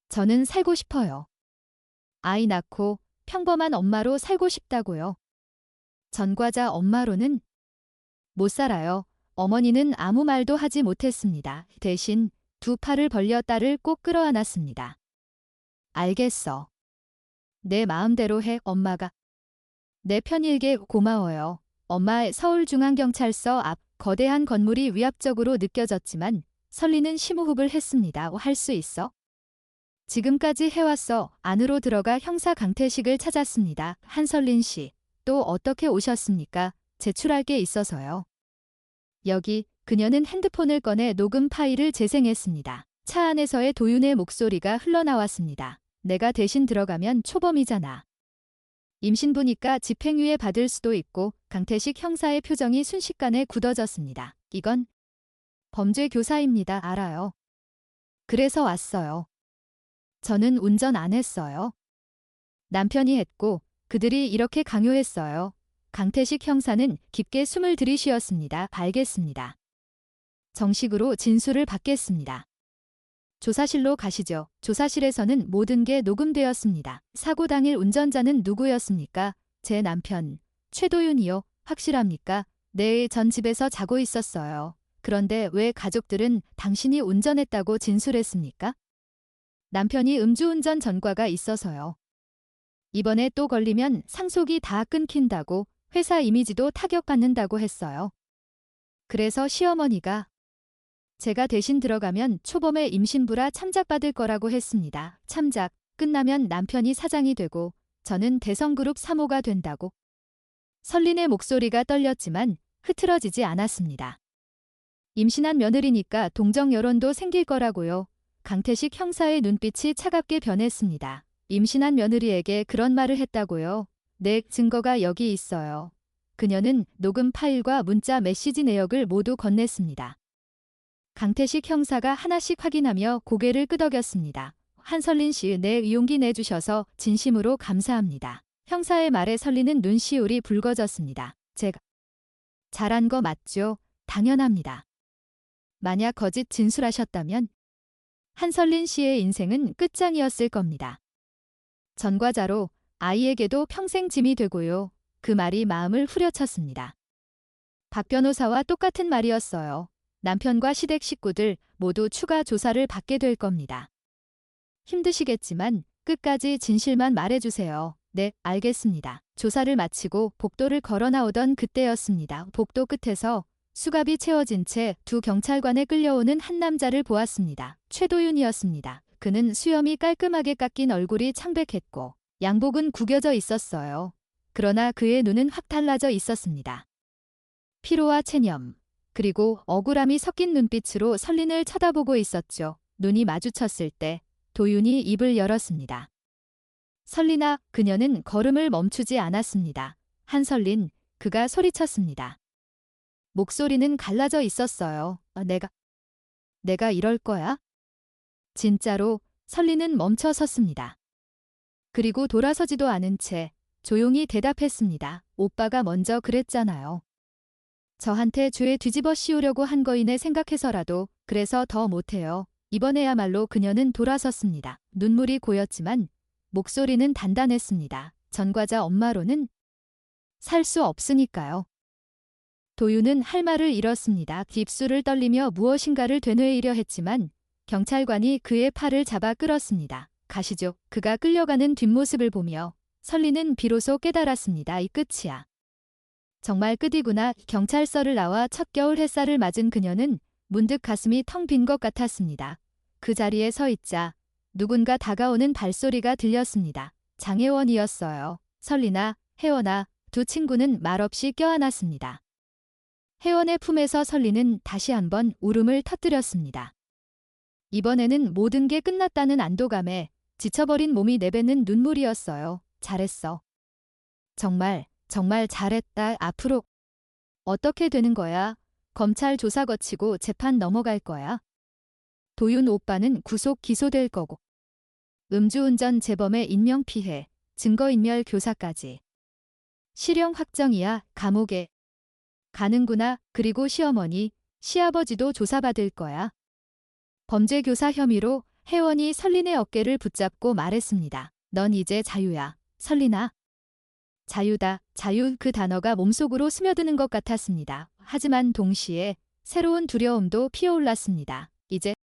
저는 살고 싶어요. 아이 낳고 평범한 엄마로 살고 싶다고요. 전과자 엄마로는 못 살아요. 어머니는 아무 말도 하지 못했습니다. 대신 두 팔을 벌려 딸을 꼭 끌어안았습니다. 알겠어. 내 마음대로 해, 엄마가. 내 편일게 고마워요. 엄마의 서울중앙경찰서 앞 거대한 건물이 위압적으로 느껴졌지만 설리는 심호흡을 했습니다. 할 수 있어? 지금까지 해왔어. 안으로 들어가 형사 강태식을 찾았습니다. 한설린 씨, 또 어떻게 오셨습니까? 제출할 게 있어서요. 여기. 그녀는 핸드폰을 꺼내 녹음 파일을 재생했습니다. 차 안에서의 도윤의 목소리가 흘러나왔습니다. 내가 대신 들어가면 초범이잖아. 임신부니까 집행유예 받을 수도 있고. 강태식 형사의 표정이 순식간에 굳어졌습니다. 이건 범죄 교사입니다. 알아요. 그래서 왔어요. 저는 운전 안 했어요. 남편이 했고 그들이 이렇게 강요했어요. 강태식 형사는 깊게 숨을 들이쉬었습니다. 알겠습니다. 정식으로 진술을 받겠습니다. 조사실로 가시죠. 조사실에서는 모든 게 녹음되었습니다. 사고 당일 운전자는 누구였습니까? 제 남편, 최도윤이요. 확실합니까? 네, 전 집에서 자고 있었어요. 그런데 왜 가족들은 당신이 운전했다고 진술했습니까? 남편이 음주운전 전과가 있어서요. 이번에 또 걸리면 상속이 다 끊긴다고, 회사 이미지도 타격받는다고 했어요. 그래서 시어머니가 제가 대신 들어가면 초범의 임신부라 참작받을 거라고 했습니다. 참작 끝나면 남편이 사장이 되고 저는 대성그룹 사모가 된다고. 설린의 목소리가 떨렸지만 흐트러지지 않았습니다. 임신한 며느리니까 동정 여론도 생길 거라고요. 강태식 형사의 눈빛이 차갑게 변했습니다. 임신한 며느리에게 그런 말을 했다고요? 네, 증거가 여기 있어요. 그녀는 녹음 파일과 문자 메시지 내역을 모두 건넸습니다. 강태식 형사가 하나씩 확인하며 고개를 끄덕였습니다. 한설린 씨, 내 용기 내주셔서 진심으로 감사합니다. 형사의 말에 설리는 눈시울이 붉어졌습니다. 제가 잘한 거 맞죠? 당연합니다. 만약 거짓 진술하셨다면 한설린 씨의 인생은 끝장이었을 겁니다. 전과자로 아이에게도 평생 짐이 되고요. 그 말이 마음을 후려쳤습니다. 박 변호사와 똑같은 말이었어요. 남편과 시댁 식구들 모두 추가 조사를 받게 될 겁니다. 힘드시겠지만 끝까지 진실만 말해주세요. 네, 알겠습니다. 조사를 마치고 복도를 걸어 나오던 그때였습니다. 복도 끝에서 수갑이 채워진 채 두 경찰관에 끌려오는 한 남자를 보았습니다. 최도윤이었습니다. 그는 수염이 깔끔하게 깎인 얼굴이 창백했고 양복은 구겨져 있었어요. 그러나 그의 눈은 확 달라져 있었습니다. 피로와 체념, 그리고 억울함이 섞인 눈빛으로 설린을 쳐다보고 있었죠. 눈이 마주쳤을 때 도윤이 입을 열었습니다. 설린아, 그녀는 걸음을 멈추지 않았습니다. 한설린, 그가 소리쳤습니다. 목소리는 갈라져 있었어요. 내가 이럴 거야? 진짜로. 설린은 멈춰 섰습니다. 그리고 돌아서지도 않은 채 조용히 대답했습니다. 오빠가 먼저 그랬잖아요. 저한테 죄 뒤집어 씌우려고 한 거이네 생각해서라도. 그래서 더 못해요. 이번에야말로 그녀는 돌아섰습니다. 눈물이 고였지만 목소리는 단단했습니다. 전과자 엄마로는 살 수 없으니까요. 도윤은 할 말을 잃었습니다. 입술을 떨리며 무엇인가를 되뇌이려 했지만 경찰관이 그의 팔을 잡아 끌었습니다. 가시죠. 그가 끌려가는 뒷모습을 보며 설리는 비로소 깨달았습니다. 이 끝이야. 정말 끝이구나. 경찰서를 나와 첫 겨울 햇살을 맞은 그녀는 문득 가슴이 텅 빈 것 같았습니다. 그 자리에 서 있자 누군가 다가오는 발소리가 들렸습니다. 장혜원이었어요. 설리나, 혜원아, 두 친구는 말없이 껴안았습니다. 혜원의 품에서 설리는 다시 한번 울음을 터뜨렸습니다. 이번에는 모든 게 끝났다는 안도감에 지쳐버린 몸이 내뱉는 눈물이었어요. 잘했어. 정말 잘했다. 앞으로 어떻게 되는 거야? 검찰 조사 거치고 재판 넘어갈 거야? 도윤 오빠는 구속 기소될 거고. 음주운전 재범의 인명피해, 증거인멸 교사까지. 실형 확정이야. 감옥에 가는구나. 그리고 시어머니, 시아버지도 조사받을 거야. 범죄교사 혐의로 혜원이 설린의 어깨를 붙잡고 말했습니다. 넌 이제 자유야. 설린아. 자유다. 자유. 그 단어가 몸속으로 스며드는 것 같았습니다. 하지만 동시에 새로운 두려움도 피어올랐습니다. 이제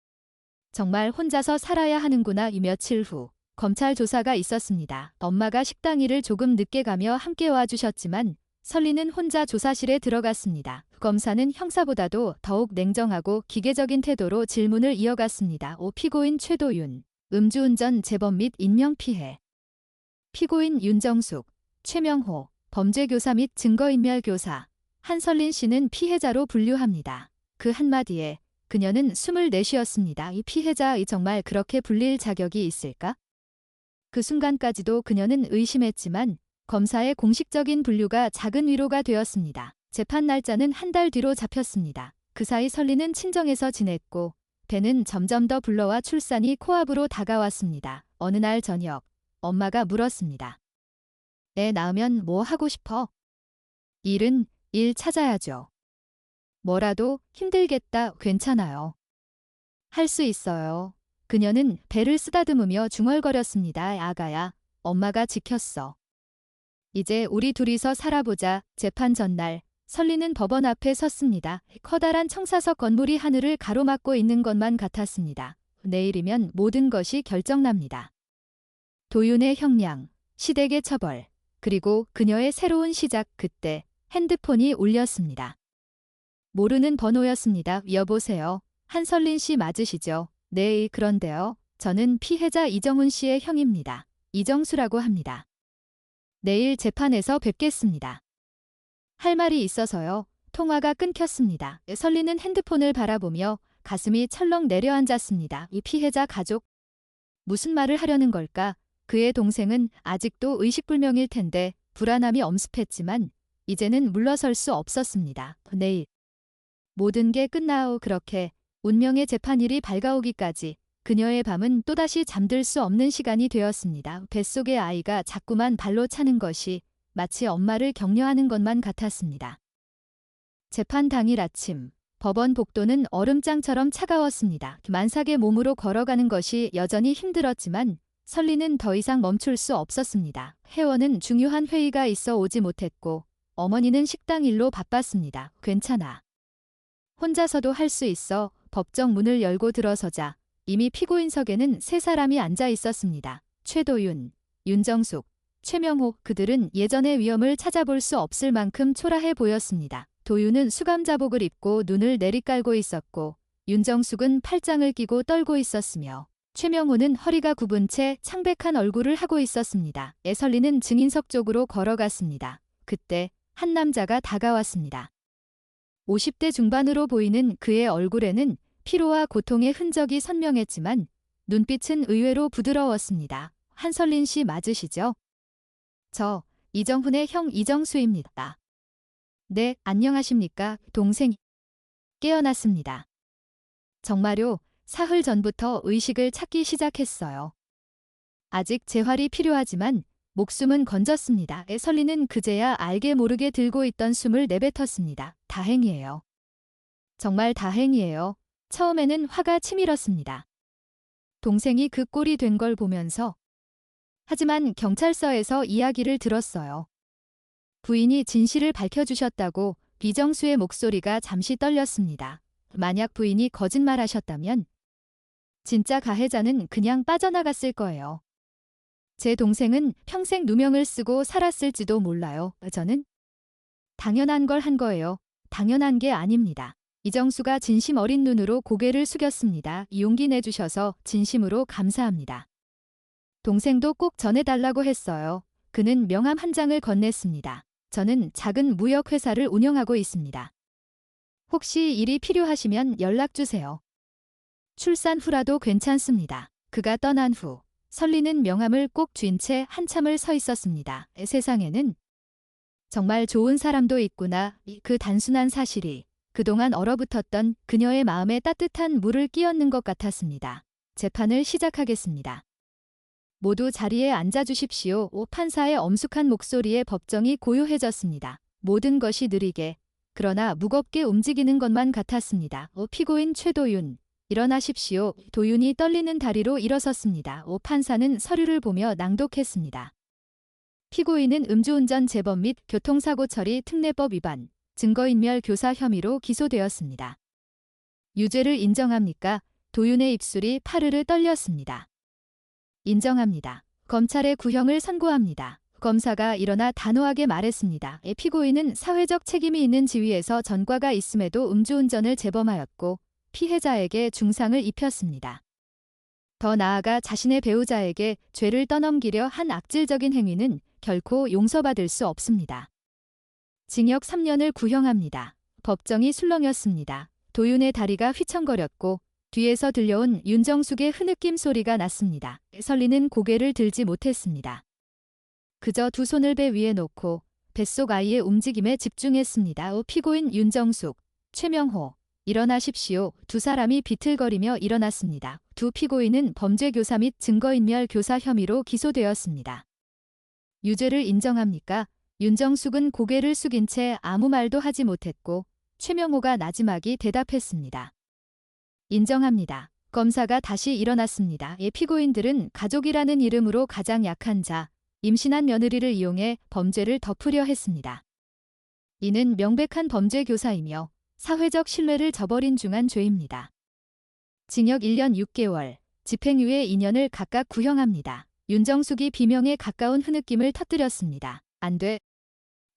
정말 혼자서 살아야 하는구나. 이 며칠 후 검찰 조사가 있었습니다. 엄마가 식당 일을 조금 늦게 가며 함께 와주셨지만 설리는 혼자 조사실에 들어갔습니다. 검사는 형사보다도 더욱 냉정하고 기계적인 태도로 질문을 이어갔습니다. 피고인 최도윤, 음주운전 재범 및 인명피해. 피고인 윤정숙, 최명호, 범죄교사 및 증거인멸교사. 한설린 씨는 피해자로 분류합니다. 그 한마디에 그녀는 숨을 내쉬었습니다. 이 피해자의 정말 그렇게 불릴 자격이 있을까? 그 순간까지도 그녀는 의심했지만 검사의 공식적인 분류가 작은 위로가 되었습니다. 재판 날짜는 한 달 뒤로 잡혔습니다. 그 사이 설리는 친정에서 지냈고 배는 점점 더 불러와 출산이 코앞으로 다가왔습니다. 어느 날 저녁 엄마가 물었습니다. 애 낳으면 뭐 하고 싶어? 일 찾아야죠. 뭐라도. 힘들겠다. 괜찮아요. 할 수 있어요. 그녀는 배를 쓰다듬으며 중얼거렸습니다. 아가야, 엄마가 지켰어. 이제 우리 둘이서 살아보자. 재판 전날 설리는 법원 앞에 섰습니다. 커다란 청사석 건물이 하늘을 가로막고 있는 것만 같았습니다. 내일이면 모든 것이 결정납니다. 도윤의 형량, 시댁의 처벌, 그리고 그녀의 새로운 시작. 그때 핸드폰이 울렸습니다. 모르는 번호였습니다. 여보세요. 한설린 씨 맞으시죠? 네, 그런데요. 저는 피해자 이정훈 씨의 형입니다. 이정수라고 합니다. 내일 재판에서 뵙겠습니다. 할 말이 있어서요. 통화가 끊겼습니다. 설리는 핸드폰을 바라보며 가슴이 철렁 내려앉았습니다. 이 피해자 가족? 무슨 말을 하려는 걸까? 그의 동생은 아직도 의식불명일 텐데 불안함이 엄습했지만 이제는 물러설 수 없었습니다. 내일 모든 게 끝나오. 그렇게 운명의 재판일이 밝아오기까지 그녀의 밤은 또다시 잠들 수 없는 시간이 되었습니다. 뱃속의 아이가 자꾸만 발로 차는 것이 마치 엄마를 격려하는 것만 같았습니다. 재판 당일 아침, 법원 복도는 얼음장처럼 차가웠습니다. 만삭의 몸으로 걸어가는 것이 여전히 힘들었지만 설리는 더 이상 멈출 수 없었습니다. 혜원은 중요한 회의가 있어 오지 못했고 어머니는 식당 일로 바빴습니다. 괜찮아. 혼자서도 할 수 있어. 법정 문을 열고 들어서자 이미 피고인석에는 세 사람이 앉아 있었습니다. 최도윤, 윤정숙, 최명호. 그들은 예전의 위험을 찾아볼 수 없을 만큼 초라해 보였습니다. 도윤은 수감자복을 입고 눈을 내리깔고 있었고 윤정숙은 팔짱을 끼고 떨고 있었으며 최명호는 허리가 굽은 채 창백한 얼굴을 하고 있었습니다. 설리는 증인석 쪽으로 걸어갔습니다. 그때 한 남자가 다가왔습니다. 50대 중반으로 보이는 그의 얼굴에는 피로와 고통의 흔적이 선명했지만 눈빛은 의외로 부드러웠습니다. 한설린 씨 맞으시죠? 저 이정훈의 형 이정수입니다. 네, 안녕하십니까, 동생. 깨어났습니다. 정말요, 사흘 전부터 의식을 찾기 시작했어요. 아직 재활이 필요하지만 목숨은 건졌습니다. 설리는 그제야 알게 모르게 들고 있던 숨을 내뱉었습니다. 다행이에요. 정말 다행이에요. 처음에는 화가 치밀었습니다. 동생이 그 꼴이 된 걸 보면서. 하지만 경찰서에서 이야기를 들었어요. 부인이 진실을 밝혀주셨다고. 이정수의 목소리가 잠시 떨렸습니다. 만약 부인이 거짓말하셨다면 진짜 가해자는 그냥 빠져나갔을 거예요. 제 동생은 평생 누명을 쓰고 살았을지도 몰라요. 저는 당연한 걸 한 거예요. 당연한 게 아닙니다. 이정수가 진심 어린 눈으로 고개를 숙였습니다. 용기 내주셔서 진심으로 감사합니다. 동생도 꼭 전해달라고 했어요. 그는 명함 한 장을 건넸습니다. 저는 작은 무역회사를 운영하고 있습니다. 혹시 일이 필요하시면 연락주세요. 출산 후라도 괜찮습니다. 그가 떠난 후 설리는 명함을 꼭 쥔 채 한참을 서 있었습니다. 세상에는 정말 좋은 사람도 있구나. 그 단순한 사실이 그동안 얼어붙었던 그녀의 마음에 따뜻한 물을 끼얹는 것 같았습니다. 재판을 시작하겠습니다. 모두 자리에 앉아주십시오. 판사의 엄숙한 목소리에 법정이 고요해졌습니다. 모든 것이 느리게, 그러나 무겁게 움직이는 것만 같았습니다. 피고인 최도윤, 일어나십시오. 도윤이 떨리는 다리로 일어섰습니다. 판사는 서류를 보며 낭독했습니다. 피고인은 음주운전 재범 및 교통사고 처리 특례법 위반, 증거인멸 교사 혐의로 기소되었습니다. 유죄를 인정합니까? 도윤의 입술이 파르르 떨렸습니다. 인정합니다. 검찰의 구형을 선고합니다. 검사가 일어나 단호하게 말했습니다. 피고인은 사회적 책임이 있는 지위에서 전과가 있음에도 음주운전을 재범하였고 피해자에게 중상을 입혔습니다. 더 나아가 자신의 배우자에게 죄를 떠넘기려 한 악질적인 행위는 결코 용서받을 수 없습니다. 징역 3년을 구형합니다. 법정이 술렁였습니다. 도윤의 다리가 휘청거렸고 뒤에서 들려온 윤정숙의 흐느낌 소리가 났습니다. 설리는 고개를 들지 못했습니다. 그저 두 손을 배 위에 놓고 뱃속 아이의 움직임에 집중했습니다. 피고인 윤정숙, 최명호, 일어나십시오. 두 사람이 비틀거리며 일어났습니다. 두 피고인은 범죄교사 및 증거인멸 교사 혐의로 기소되었습니다. 유죄를 인정합니까? 윤정숙은 고개를 숙인 채 아무 말도 하지 못했고 최명호가 나지막이 대답했습니다. 인정합니다. 검사가 다시 일어났습니다. 피고인들은 가족이라는 이름으로 가장 약한 자, 임신한 며느리를 이용해 범죄를 덮으려 했습니다. 이는 명백한 범죄 교사이며 사회적 신뢰를 저버린 중한 죄입니다. 징역 1년 6개월, 집행유예 2년을 각각 구형합니다. 윤정숙이 비명에 가까운 흐느낌을 터뜨렸습니다. 안 돼.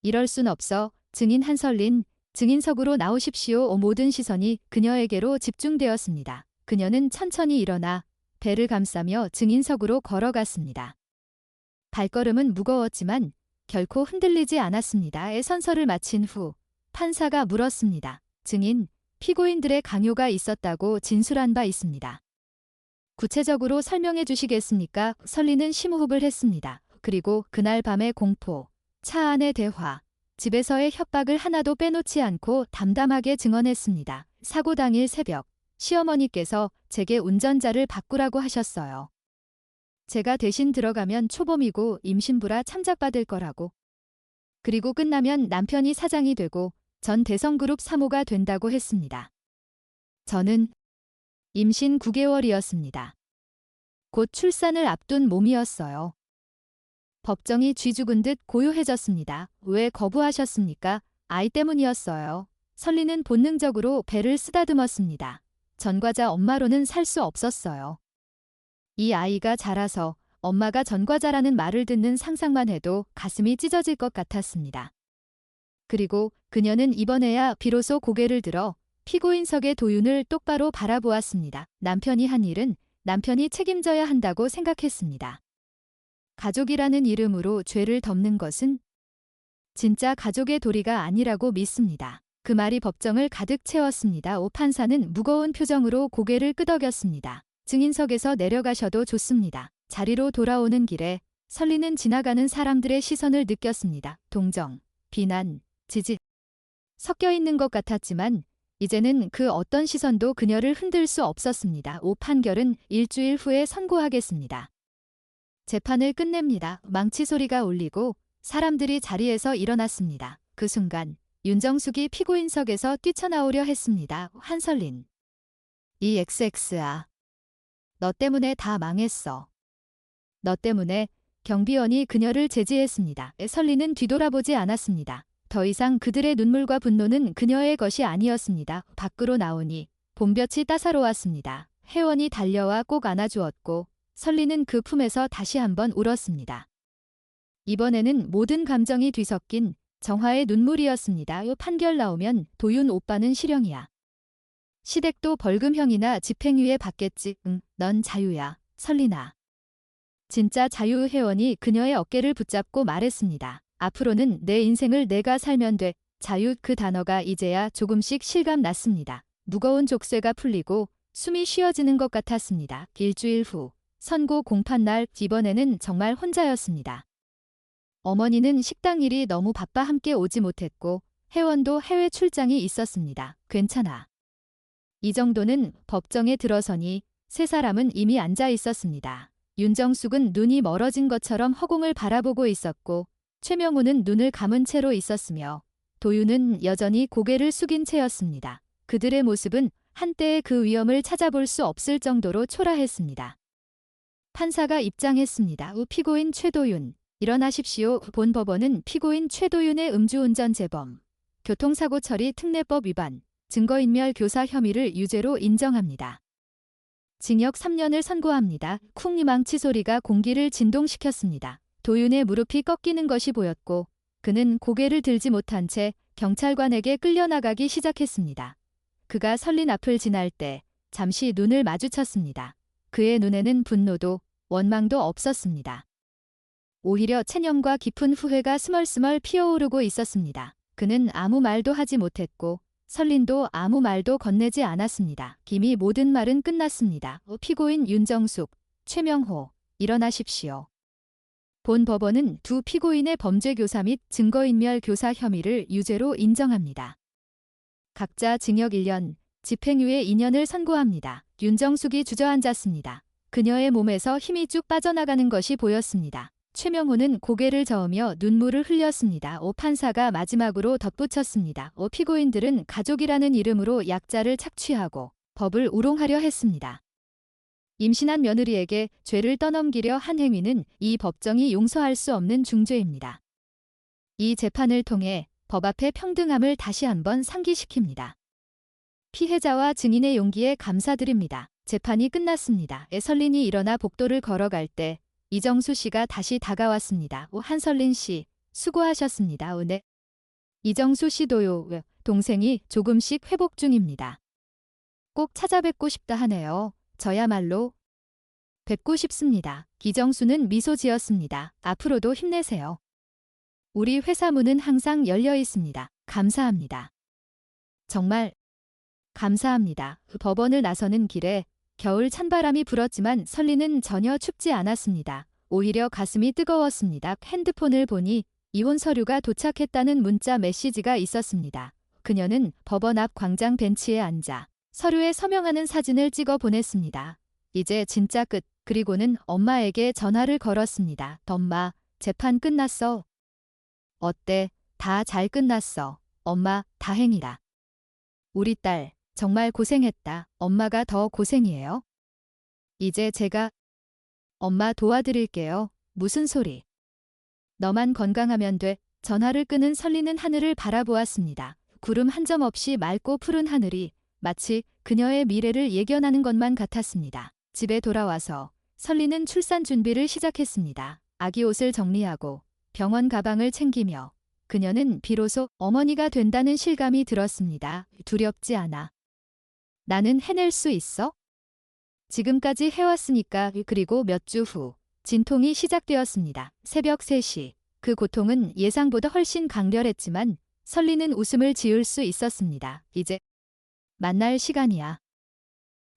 이럴 순 없어. 증인 한설린, 증인석으로 나오십시오. 모든 시선이 그녀에게로 집중되었습니다. 그녀는 천천히 일어나 배를 감싸며 증인석으로 걸어갔습니다. 발걸음은 무거웠지만 결코 흔들리지 않았습니다. 선서를 마친 후 판사가 물었습니다. 증인, 피고인들의 강요가 있었다고 진술한 바 있습니다. 구체적으로 설명해 주시겠습니까? 설리는 심호흡을 했습니다. 그리고 그날 밤의 공포, 차 안의 대화, 집에서의 협박을 하나도 빼놓지 않고 담담하게 증언했습니다. 사고 당일 새벽, 시어머니께서 제게 운전자를 바꾸라고 하셨어요. 제가 대신 들어가면 초범이고 임신부라 참작받을 거라고. 그리고 끝나면 남편이 사장이 되고 전 대성그룹 사모가 된다고 했습니다. 저는 임신 9개월이었습니다. 곧 출산을 앞둔 몸이었어요. 법정이 쥐죽은 듯 고요해졌습니다. 왜 거부하셨습니까? 아이 때문이었어요. 설리는 본능적으로 배를 쓰다듬었습니다. 전과자 엄마로는 살 수 없었어요. 이 아이가 자라서 엄마가 전과자라는 말을 듣는 상상만 해도 가슴이 찢어질 것 같았습니다. 그리고 그녀는 이번에야 비로소 고개를 들어 피고인석의 도윤을 똑바로 바라보았습니다. 남편이 한 일은 남편이 책임져야 한다고 생각했습니다. 가족이라는 이름으로 죄를 덮는 것은 진짜 가족의 도리가 아니라고 믿습니다. 그 말이 법정을 가득 채웠습니다. 오 판사는 무거운 표정으로 고개를 끄덕였습니다. 증인석에서 내려가셔도 좋습니다. 자리로 돌아오는 길에 설리는 지나가는 사람들의 시선을 느꼈습니다. 동정, 비난, 지지 섞여 있는 것 같았지만 이제는 그 어떤 시선도 그녀를 흔들 수 없었습니다. 판결은 일주일 후에 선고하겠습니다. 재판을 끝냅니다. 망치 소리가 울리고 사람들이 자리에서 일어났습니다. 그 순간 윤정숙이 피고인석에서 뛰쳐나오려 했습니다. 한설린. 이 XX야. 너 때문에 다 망했어. 너 때문에. 경비원이 그녀를 제지했습니다. 설리는 뒤돌아보지 않았습니다. 더 이상 그들의 눈물과 분노는 그녀의 것이 아니었습니다. 밖으로 나오니 봄볕이 따사로웠습니다. 혜원이 달려와 꼭 안아주었고 설리는 그 품에서 다시 한번 울었습니다. 이번에는 모든 감정이 뒤섞인 정화의 눈물이었습니다. 판결 나오면 도윤 오빠는 실형이야. 시댁도 벌금형이나 집행유예 받겠지. 응, 넌 자유야. 설리나. 진짜 자유. 혜원이 그녀의 어깨를 붙잡고 말했습니다. 앞으로는 내 인생을 내가 살면 돼. 자유 그 단어가 이제야 조금씩 실감 났습니다. 무거운 족쇄가 풀리고 숨이 쉬어지는 것 같았습니다. 일주일 후 선고 공판날 이번에는 정말 혼자였습니다. 어머니는 식당 일이 너무 바빠 함께 오지 못했고 혜원도 해외 출장이 있었습니다. 괜찮아. 이 정도는 법정에 들어서니 세 사람은 이미 앉아 있었습니다. 윤정숙은 눈이 멀어진 것처럼 허공을 바라보고 있었고 최명우는 눈을 감은 채로 있었으며 도윤은 여전히 고개를 숙인 채였습니다. 그들의 모습은 한때의 그 위험을 찾아볼 수 없을 정도로 초라했습니다. 판사가 입장했습니다. 피고인 최도윤, 일어나십시오. 본 법원은 피고인 최도윤의 음주운전 재범, 교통사고 처리 특례법 위반, 증거인멸 교사 혐의를 유죄로 인정합니다. 징역 3년을 선고합니다. 쿵 망치 소리가 공기를 진동시켰습니다. 도윤의 무릎이 꺾이는 것이 보였고 그는 고개를 들지 못한 채 경찰관에게 끌려나가기 시작했습니다. 그가 설린 앞을 지날 때 잠시 눈을 마주쳤습니다. 그의 눈에는 분노도 원망도 없었습니다. 오히려 체념과 깊은 후회가 스멀스멀 피어오르고 있었습니다. 그는 아무 말도 하지 못했고 설린도 아무 말도 건네지 않았습니다. 이미 모든 말은 끝났습니다. 피고인 윤정숙, 최명호, 일어나십시오. 본 법원은 두 피고인의 범죄 교사 및 증거인멸 교사 혐의를 유죄로 인정합니다. 각자 징역 1년, 집행유예 2년을 선고합니다. 윤정숙이 주저앉았습니다. 그녀의 몸에서 힘이 쭉 빠져나가는 것이 보였습니다. 최명호는 고개를 저으며 눈물을 흘렸습니다. 판사가 마지막으로 덧붙였습니다. 피고인들은 가족이라는 이름으로 약자를 착취하고 법을 우롱하려 했습니다. 임신한 며느리에게 죄를 떠넘기려 한 행위는 이 법정이 용서할 수 없는 중죄입니다. 이 재판을 통해 법 앞의 평등함을 다시 한번 상기시킵니다. 피해자와 증인의 용기에 감사드립니다. 재판이 끝났습니다. 설린이 일어나 복도를 걸어갈 때 이정수 씨가 다시 다가왔습니다. 한설린 씨, 수고하셨습니다. 네. 이정수 씨도요. 동생이 조금씩 회복 중입니다. 꼭 찾아뵙고 싶다 하네요. 저야말로 뵙고 싶습니다. 이정수는 미소 지었습니다. 앞으로도 힘내세요. 우리 회사 문은 항상 열려 있습니다. 감사합니다. 정말 감사합니다. 법원을 나서는 길에 겨울 찬바람이 불었지만 설리는 전혀 춥지 않았습니다. 오히려 가슴이 뜨거웠습니다. 핸드폰을 보니 이혼 서류가 도착했다는 문자 메시지가 있었습니다. 그녀는 법원 앞 광장 벤치에 앉아 서류에 서명하는 사진을 찍어 보냈습니다. 이제 진짜 끝. 그리고는 엄마에게 전화를 걸었습니다. 엄마, 재판 끝났어. 어때? 다 잘 끝났어. 엄마, 다행이다. 우리 딸, 정말 고생했다. 엄마가 더 고생이에요. 이제 제가 엄마 도와드릴게요. 무슨 소리. 너만 건강하면 돼. 전화를 끄는 설리는 하늘을 바라보았습니다. 구름 한 점 없이 맑고 푸른 하늘이 마치 그녀의 미래를 예견하는 것만 같았습니다. 집에 돌아와서 설리는 출산 준비를 시작했습니다. 아기 옷을 정리하고 병원 가방을 챙기며 그녀는 비로소 어머니가 된다는 실감이 들었습니다. 두렵지 않아. 나는 해낼 수 있어? 지금까지 해왔으니까. 그리고 몇 주 후 진통이 시작되었습니다. 새벽 3시. 그 고통은 예상보다 훨씬 강렬했지만 설리는 웃음을 지을 수 있었습니다. 이제 만날 시간이야.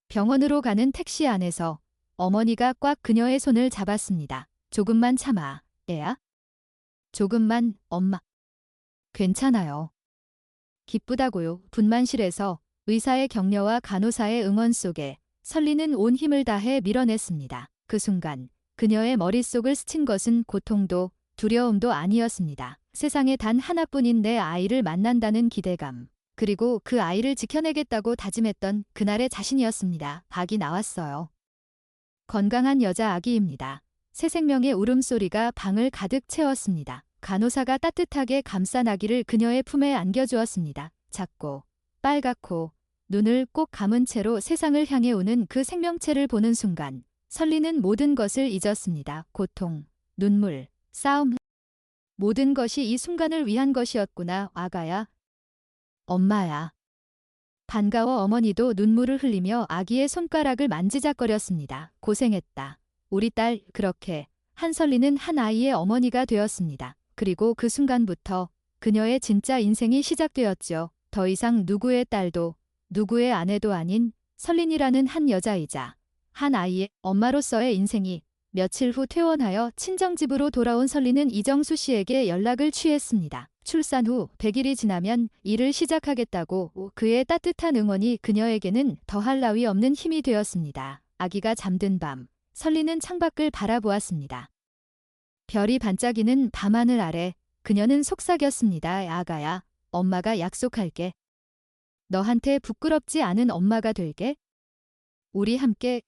병원으로 가는 택시 안에서 어머니가 꽉 그녀의 손을 잡았습니다. 조금만 참아, 애야. 조금만, 엄마. 괜찮아요. 기쁘다고요. 분만실에서 의사의 격려와 간호사의 응원 속에 설리는 온 힘을 다해 밀어냈습니다. 그 순간 그녀의 머릿속을 스친 것은 고통도 두려움도 아니었습니다. 세상에 단 하나뿐인 내 아이를 만난다는 기대감. 그리고 그 아이를 지켜내겠다고 다짐했던 그날의 자신이었습니다. 아기 나왔어요. 건강한 여자 아기입니다. 새 생명의 울음소리가 방을 가득 채웠습니다. 간호사가 따뜻하게 감싼 아기를 그녀의 품에 안겨주었습니다. 작고 빨갛고 눈을 꼭 감은 채로 세상을 향해 오는 그 생명체를 보는 순간 설리는 모든 것을 잊었습니다. 고통, 눈물, 싸움. 모든 것이 이 순간을 위한 것이었구나. 아가야. 엄마야. 반가워. 어머니도 눈물을 흘리며 아기의 손가락을 만지작거렸습니다. 고생했다. 우리 딸. 그렇게 한설리는 한 아이의 어머니가 되었습니다. 그리고 그 순간부터 그녀의 진짜 인생이 시작되었죠. 더 이상 누구의 딸도 누구의 아내도 아닌 설린이라는 한 여자이자 한 아이의 엄마로서의 인생이. 며칠 후 퇴원하여 친정집으로 돌아온 설리는 이정수 씨에게 연락을 취했습니다. 출산 후 100일이 지나면 일을 시작하겠다고. 그의 따뜻한 응원이 그녀에게는 더할 나위 없는 힘이 되었습니다. 아기가 잠든 밤, 설리는 창밖을 바라보았습니다. 별이 반짝이는 밤하늘 아래 그녀는 속삭였습니다. 아가야, 엄마가 약속할게. 너한테 부끄럽지 않은 엄마가 될게. 우리 함께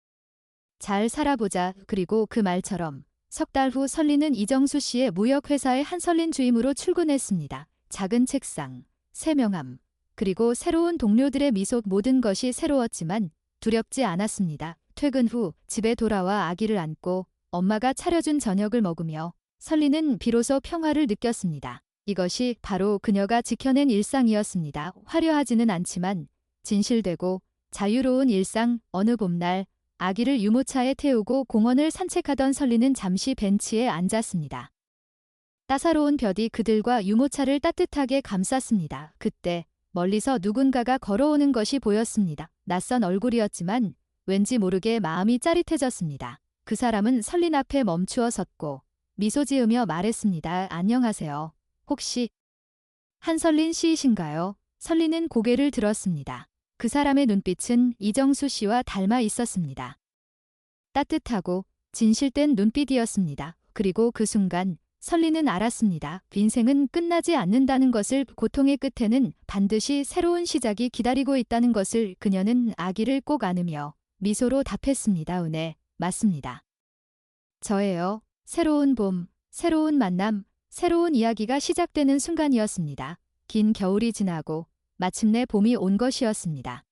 잘 살아보자. 그리고 그 말처럼 석 달 후 설리는 이정수 씨의 무역회사의 한설린 주임으로 출근했습니다. 작은 책상, 새 명함, 그리고 새로운 동료들의 미소. 모든 것이 새로웠지만 두렵지 않았습니다. 퇴근 후 집에 돌아와 아기를 안고 엄마가 차려준 저녁을 먹으며 설리는 비로소 평화를 느꼈습니다. 이것이 바로 그녀가 지켜낸 일상이었습니다. 화려하지는 않지만 진실되고 자유로운 일상. 어느 봄날 아기를 유모차에 태우고 공원을 산책하던 설리는 잠시 벤치에 앉았습니다. 따사로운 볕이 그들과 유모차를 따뜻하게 감쌌습니다. 그때 멀리서 누군가가 걸어오는 것이 보였습니다. 낯선 얼굴이었지만 왠지 모르게 마음이 짜릿해졌습니다. 그 사람은 설린 앞에 멈추어 섰고 미소 지으며 말했습니다. 안녕하세요. 혹시 한설린 씨이신가요? 설리는 고개를 들었습니다. 그 사람의 눈빛은 이정수 씨와 닮아 있었습니다. 따뜻하고 진실된 눈빛이었습니다. 그리고 그 순간 설리는 알았습니다. 인생은 끝나지 않는다는 것을, 고통의 끝에는 반드시 새로운 시작이 기다리고 있다는 것을. 그녀는 아기를 꼭 안으며 미소로 답했습니다. 네, 맞습니다. 저예요. 새로운 봄, 새로운 만남, 새로운 이야기가 시작되는 순간이었습니다. 긴 겨울이 지나고 마침내 봄이 온 것이었습니다.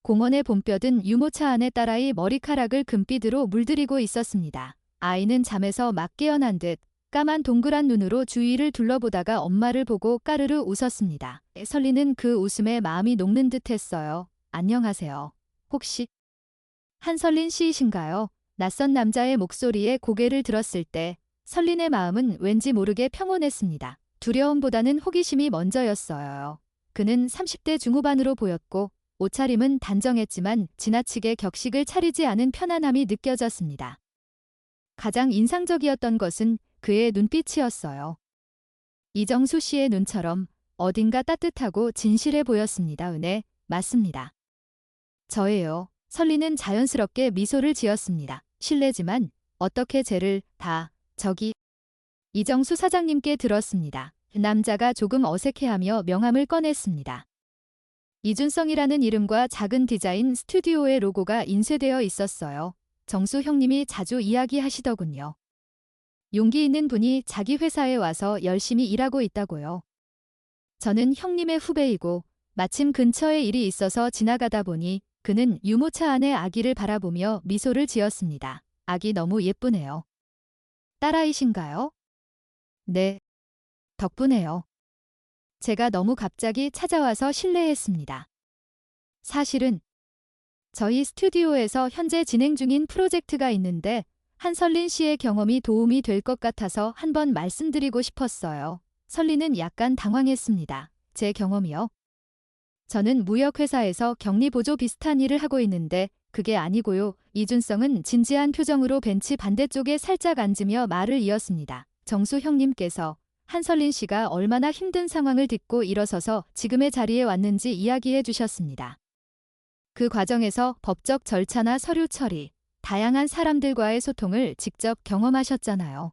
공원의 봄볕은 유모차 안에 딸아이 머리카락을 금빛으로 물들이고 있었습니다. 아이는 잠에서 막 깨어난 듯 까만 동그란 눈으로 주위를 둘러보다가 엄마를 보고 까르르 웃었습니다. 설리는 그 웃음에 마음이 녹는 듯 했어요. 안녕하세요. 혹시 한설린 씨이신가요? 낯선 남자의 목소리에 고개를 들었을 때 설린의 마음은 왠지 모르게 평온했습니다. 두려움보다는 호기심이 먼저였어요. 그는 30대 중후반으로 보였고 옷차림은 단정했지만 지나치게 격식을 차리지 않은 편안함이 느껴졌습니다. 가장 인상적이었던 것은 그의 눈빛이었어요. 이정수 씨의 눈처럼 어딘가 따뜻하고 진실해 보였습니다. 네, 맞습니다. 저예요. 설리는 자연스럽게 미소를 지었습니다. 실례지만 어떻게 쟤를 다 저기 이정수 사장님께 들었습니다. 남자가 조금 어색해하며 명함을 꺼냈습니다. 이준성이라는 이름과 작은 디자인 스튜디오의 로고가 인쇄되어 있었어요. 정수 형님이 자주 이야기하시더군요. 용기 있는 분이 자기 회사에 와서 열심히 일하고 있다고요. 저는 형님의 후배이고 마침 근처에 일이 있어서 지나가다 보니 그는 유모차 안의 아기를 바라보며 미소를 지었습니다. 아기 너무 예쁘네요. 딸아이신가요? 네. 덕분에요. 제가 너무 갑자기 찾아와서 실례했습니다. 사실은 저희 스튜디오에서 현재 진행 중인 프로젝트가 있는데 한설린 씨의 경험이 도움이 될 것 같아서 한번 말씀드리고 싶었어요. 설리는 약간 당황했습니다. 제 경험이요? 저는 무역회사에서 격리보조 비슷한 일을 하고 있는데 그게 아니고요. 이준성은 진지한 표정으로 벤치 반대쪽에 살짝 앉으며 말을 이었습니다. 정수 형님께서 한설린 씨가 얼마나 힘든 상황을 딛고 일어서서 지금의 자리에 왔는지 이야기해 주셨습니다. 그 과정에서 법적 절차나 서류 처리, 다양한 사람들과의 소통을 직접 경험하셨잖아요.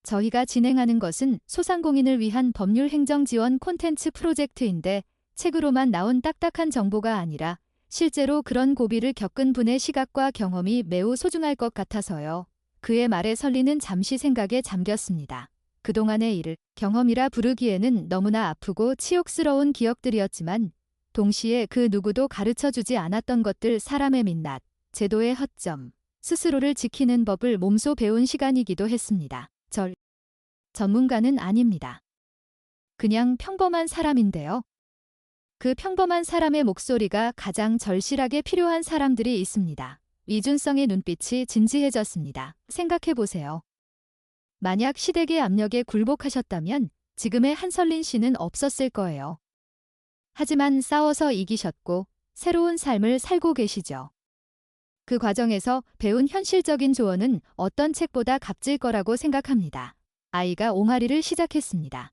저희가 진행하는 것은 소상공인을 위한 법률 행정 지원 콘텐츠 프로젝트인데 책으로만 나온 딱딱한 정보가 아니라 실제로 그런 고비를 겪은 분의 시각과 경험이 매우 소중할 것 같아서요. 그의 말에 설리는 잠시 생각에 잠겼습니다. 그동안의 일을 경험이라 부르기에는 너무나 아프고 치욕스러운 기억들이었지만 동시에 그 누구도 가르쳐주지 않았던 것들, 사람의 민낯, 제도의 허점, 스스로를 지키는 법을 몸소 배운 시간이기도 했습니다. 전문가는 아닙니다. 그냥 평범한 사람인데요. 그 평범한 사람의 목소리가 가장 절실하게 필요한 사람들이 있습니다. 이준성의 눈빛이 진지해졌습니다. 생각해보세요. 만약 시댁의 압력에 굴복하셨다면 지금의 한설린 씨는 없었을 거예요. 하지만 싸워서 이기셨고 새로운 삶을 살고 계시죠. 그 과정에서 배운 현실적인 조언은 어떤 책보다 값질 거라고 생각합니다. 아이가 옹알이를 시작했습니다.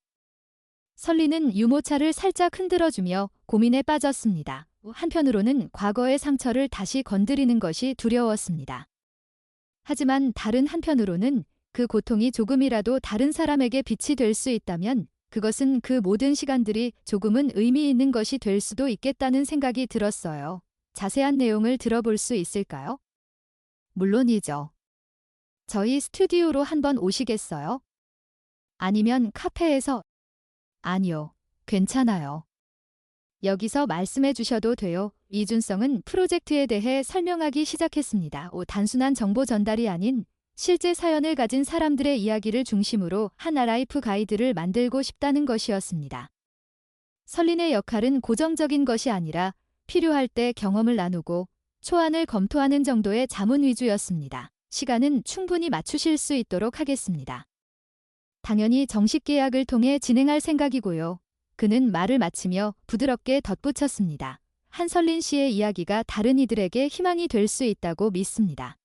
설리는 유모차를 살짝 흔들어주며 고민에 빠졌습니다. 한편으로는 과거의 상처를 다시 건드리는 것이 두려웠습니다. 하지만 다른 한편으로는 그 고통이 조금이라도 다른 사람에게 빛이 될 수 있다면 그것은 그 모든 시간들이 조금은 의미 있는 것이 될 수도 있겠다는 생각이 들었어요. 자세한 내용을 들어볼 수 있을까요? 물론이죠. 저희 스튜디오로 한번 오시겠어요? 아니면 카페에서? 아니요, 괜찮아요. 여기서 말씀해 주셔도 돼요. 이준성은 프로젝트에 대해 설명하기 시작했습니다. 단순한 정보 전달이 아닌 실제 사연을 가진 사람들의 이야기를 중심으로 하나라이프 가이드를 만들고 싶다는 것이었습니다. 설린의 역할은 고정적인 것이 아니라 필요할 때 경험을 나누고 초안을 검토하는 정도의 자문 위주였습니다. 시간은 충분히 맞추실 수 있도록 하겠습니다. 당연히 정식 계약을 통해 진행할 생각이고요. 그는 말을 마치며 부드럽게 덧붙였습니다. 한설린 씨의 이야기가 다른 이들에게 희망이 될 수 있다고 믿습니다.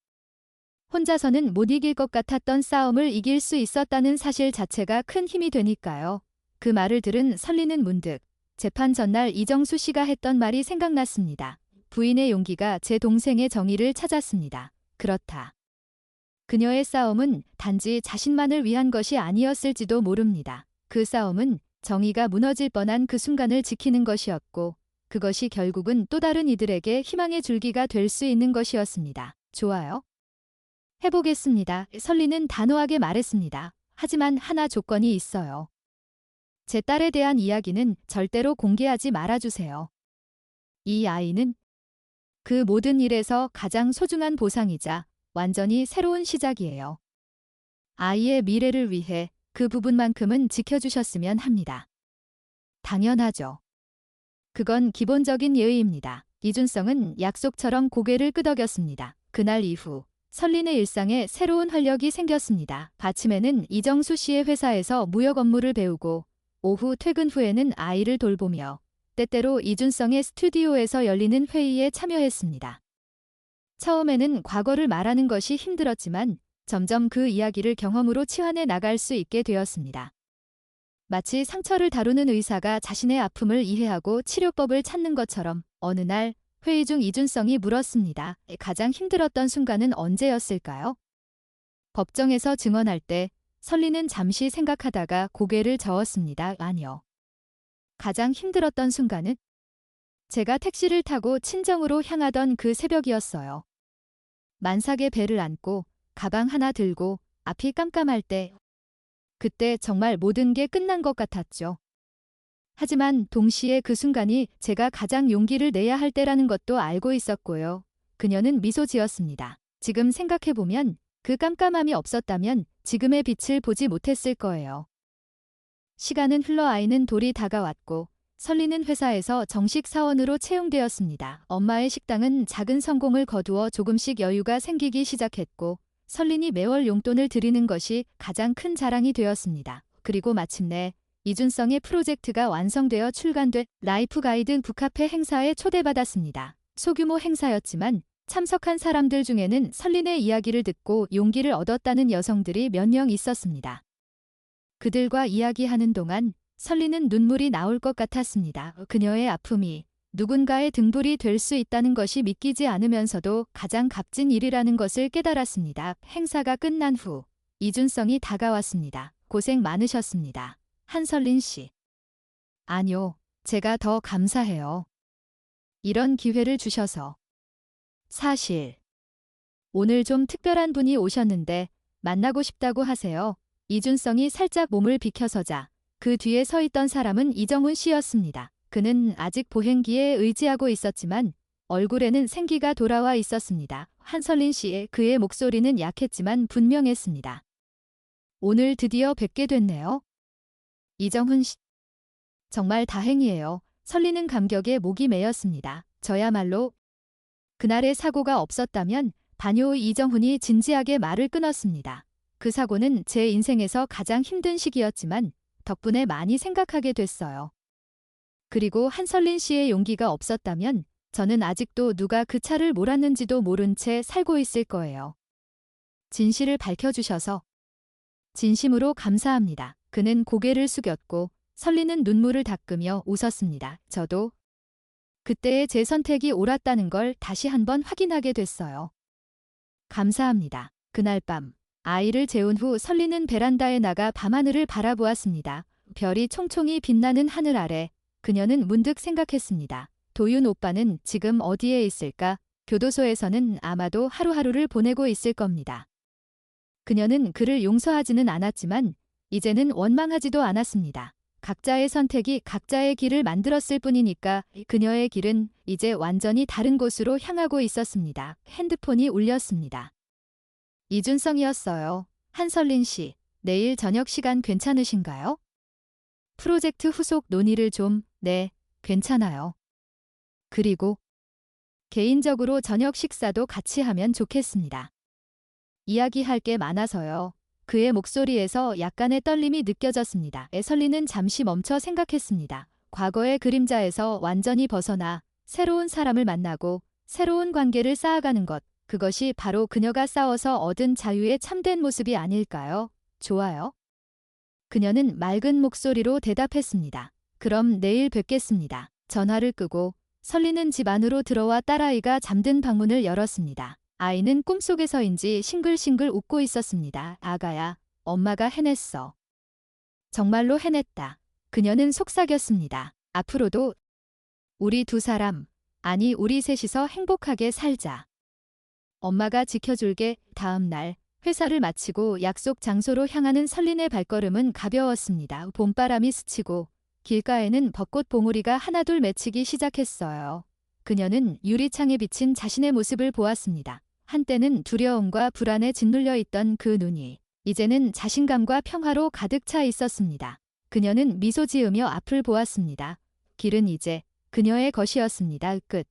혼자서는 못 이길 것 같았던 싸움을 이길 수 있었다는 사실 자체가 큰 힘이 되니까요. 그 말을 들은 설리는 문득 재판 전날 이정수 씨가 했던 말이 생각났습니다. 부인의 용기가 제 동생의 정의를 찾았습니다. 그렇다. 그녀의 싸움은 단지 자신만을 위한 것이 아니었을지도 모릅니다. 그 싸움은 정의가 무너질 뻔한 그 순간을 지키는 것이었고 그것이 결국은 또 다른 이들에게 희망의 줄기가 될 수 있는 것이었습니다. 좋아요. 해보겠습니다. 설리는 단호하게 말했습니다. 하지만 하나 조건이 있어요. 제 딸에 대한 이야기는 절대로 공개하지 말아주세요. 이 아이는 그 모든 일에서 가장 소중한 보상이자 완전히 새로운 시작이에요. 아이의 미래를 위해 그 부분만큼은 지켜주셨으면 합니다. 당연하죠. 그건 기본적인 예의입니다. 이준성은 약속처럼 고개를 끄덕였습니다. 그날 이후 설린의 일상에 새로운 활력이 생겼습니다. 아침에는 이정수 씨의 회사에서 무역 업무를 배우고 오후 퇴근 후에는 아이를 돌보며 때때로 이준성의 스튜디오에서 열리는 회의에 참여했습니다. 처음에는 과거를 말하는 것이 힘들었지만 점점 그 이야기를 경험으로 치환해 나갈 수 있게 되었습니다. 마치 상처를 다루는 의사가 자신의 아픔을 이해하고 치료법을 찾는 것처럼 어느 날 회의 중 이준성이 물었습니다. 가장 힘들었던 순간은 언제였을까요? 법정에서 증언할 때 설리는 잠시 생각하다가 고개를 저었습니다. 아니요. 가장 힘들었던 순간은 제가 택시를 타고 친정으로 향하던 그 새벽이었어요. 만삭의 배를 안고 가방 하나 들고 앞이 깜깜할 때 그때 정말 모든 게 끝난 것 같았죠. 하지만 동시에 그 순간이 제가 가장 용기를 내야 할 때라는 것도 알고 있었고요. 그녀는 미소 지었습니다. 지금 생각해보면 그 깜깜함이 없었다면 지금의 빛을 보지 못했을 거예요. 시간은 흘러 아이는 돌이 다가왔고 설리는 회사에서 정식 사원으로 채용되었습니다. 엄마의 식당은 작은 성공을 거두어 조금씩 여유가 생기기 시작했고 설린이 매월 용돈을 드리는 것이 가장 큰 자랑이 되었습니다. 그리고 마침내 이준성의 프로젝트가 완성되어 출간돼 라이프 가이드 북카페 행사에 초대받았습니다. 소규모 행사였지만 참석한 사람들 중에는 설린의 이야기를 듣고 용기를 얻었다는 여성들이 몇 명 있었습니다. 그들과 이야기하는 동안 설린은 눈물이 나올 것 같았습니다. 그녀의 아픔이 누군가의 등불이 될 수 있다는 것이 믿기지 않으면서도 가장 값진 일이라는 것을 깨달았습니다. 행사가 끝난 후 이준성이 다가왔습니다. 고생 많으셨습니다. 한설린 씨. 아니요, 제가 더 감사해요. 이런 기회를 주셔서. 사실 오늘 좀 특별한 분이 오셨는데 만나고 싶다고 하세요. 이준성이 살짝 몸을 비켜서자 그 뒤에 서 있던 사람은 이정훈 씨였습니다. 그는 아직 보행기에 의지하고 있었지만 얼굴에는 생기가 돌아와 있었습니다. 한설린 씨의 그의 목소리는 약했지만 분명했습니다. 오늘 드디어 뵙게 됐네요. 이정훈 씨. 정말 다행이에요. 설리는 감격에 목이 메였습니다. 저야말로 그날의 사고가 없었다면 반요 이정훈이 진지하게 말을 끊었습니다. 그 사고는 제 인생에서 가장 힘든 시기였지만 덕분에 많이 생각하게 됐어요. 그리고 한설린 씨의 용기가 없었다면 저는 아직도 누가 그 차를 몰았는지도 모른 채 살고 있을 거예요. 진실을 밝혀주셔서 진심으로 감사합니다. 그는 고개를 숙였고 설리는 눈물을 닦으며 웃었습니다. 저도 그때의 제 선택이 옳았다는 걸 다시 한번 확인하게 됐어요. 감사합니다. 그날 밤 아이를 재운 후 설리는 베란다에 나가 밤하늘을 바라보았습니다. 별이 총총히 빛나는 하늘 아래 그녀는 문득 생각했습니다. 도윤 오빠는 지금 어디에 있을까? 교도소에서는 아마도 하루하루를 보내고 있을 겁니다. 그녀는 그를 용서하지는 않았지만 이제는 원망하지도 않았습니다. 각자의 선택이 각자의 길을 만들었을 뿐이니까 그녀의 길은 이제 완전히 다른 곳으로 향하고 있었습니다. 핸드폰이 울렸습니다. 이준성이었어요. 한설린 씨, 내일 저녁 시간 괜찮으신가요? 프로젝트 후속 논의를 좀, 네, 괜찮아요. 그리고 개인적으로 저녁 식사도 같이 하면 좋겠습니다. 이야기할 게 많아서요. 그의 목소리에서 약간의 떨림이 느껴졌습니다. 설리는 잠시 멈춰 생각했습니다. 과거의 그림자에서 완전히 벗어나 새로운 사람을 만나고 새로운 관계를 쌓아가는 것, 그것이 바로 그녀가 싸워서 얻은 자유의 참된 모습이 아닐까요? 좋아요. 그녀는 맑은 목소리로 대답했습니다. 그럼 내일 뵙겠습니다. 전화를 끄고 설리는 집 안으로 들어와 딸아이가 잠든 방문을 열었습니다. 아이는 꿈속에서인지 싱글싱글 웃고 있었습니다. 아가야, 엄마가 해냈어. 정말로 해냈다. 그녀는 속삭였습니다. 앞으로도 우리 두 사람, 아니 우리 셋이서 행복하게 살자. 엄마가 지켜줄게. 다음 날 회사를 마치고 약속 장소로 향하는 설린의 발걸음은 가벼웠습니다. 봄바람이 스치고 길가에는 벚꽃 봉우리가 하나둘 맺히기 시작했어요. 그녀는 유리창에 비친 자신의 모습을 보았습니다. 한때는 두려움과 불안에 짓눌려 있던 그 눈이 이제는 자신감과 평화로 가득 차 있었습니다. 그녀는 미소 지으며 앞을 보았습니다. 길은 이제 그녀의 것이었습니다. 끝.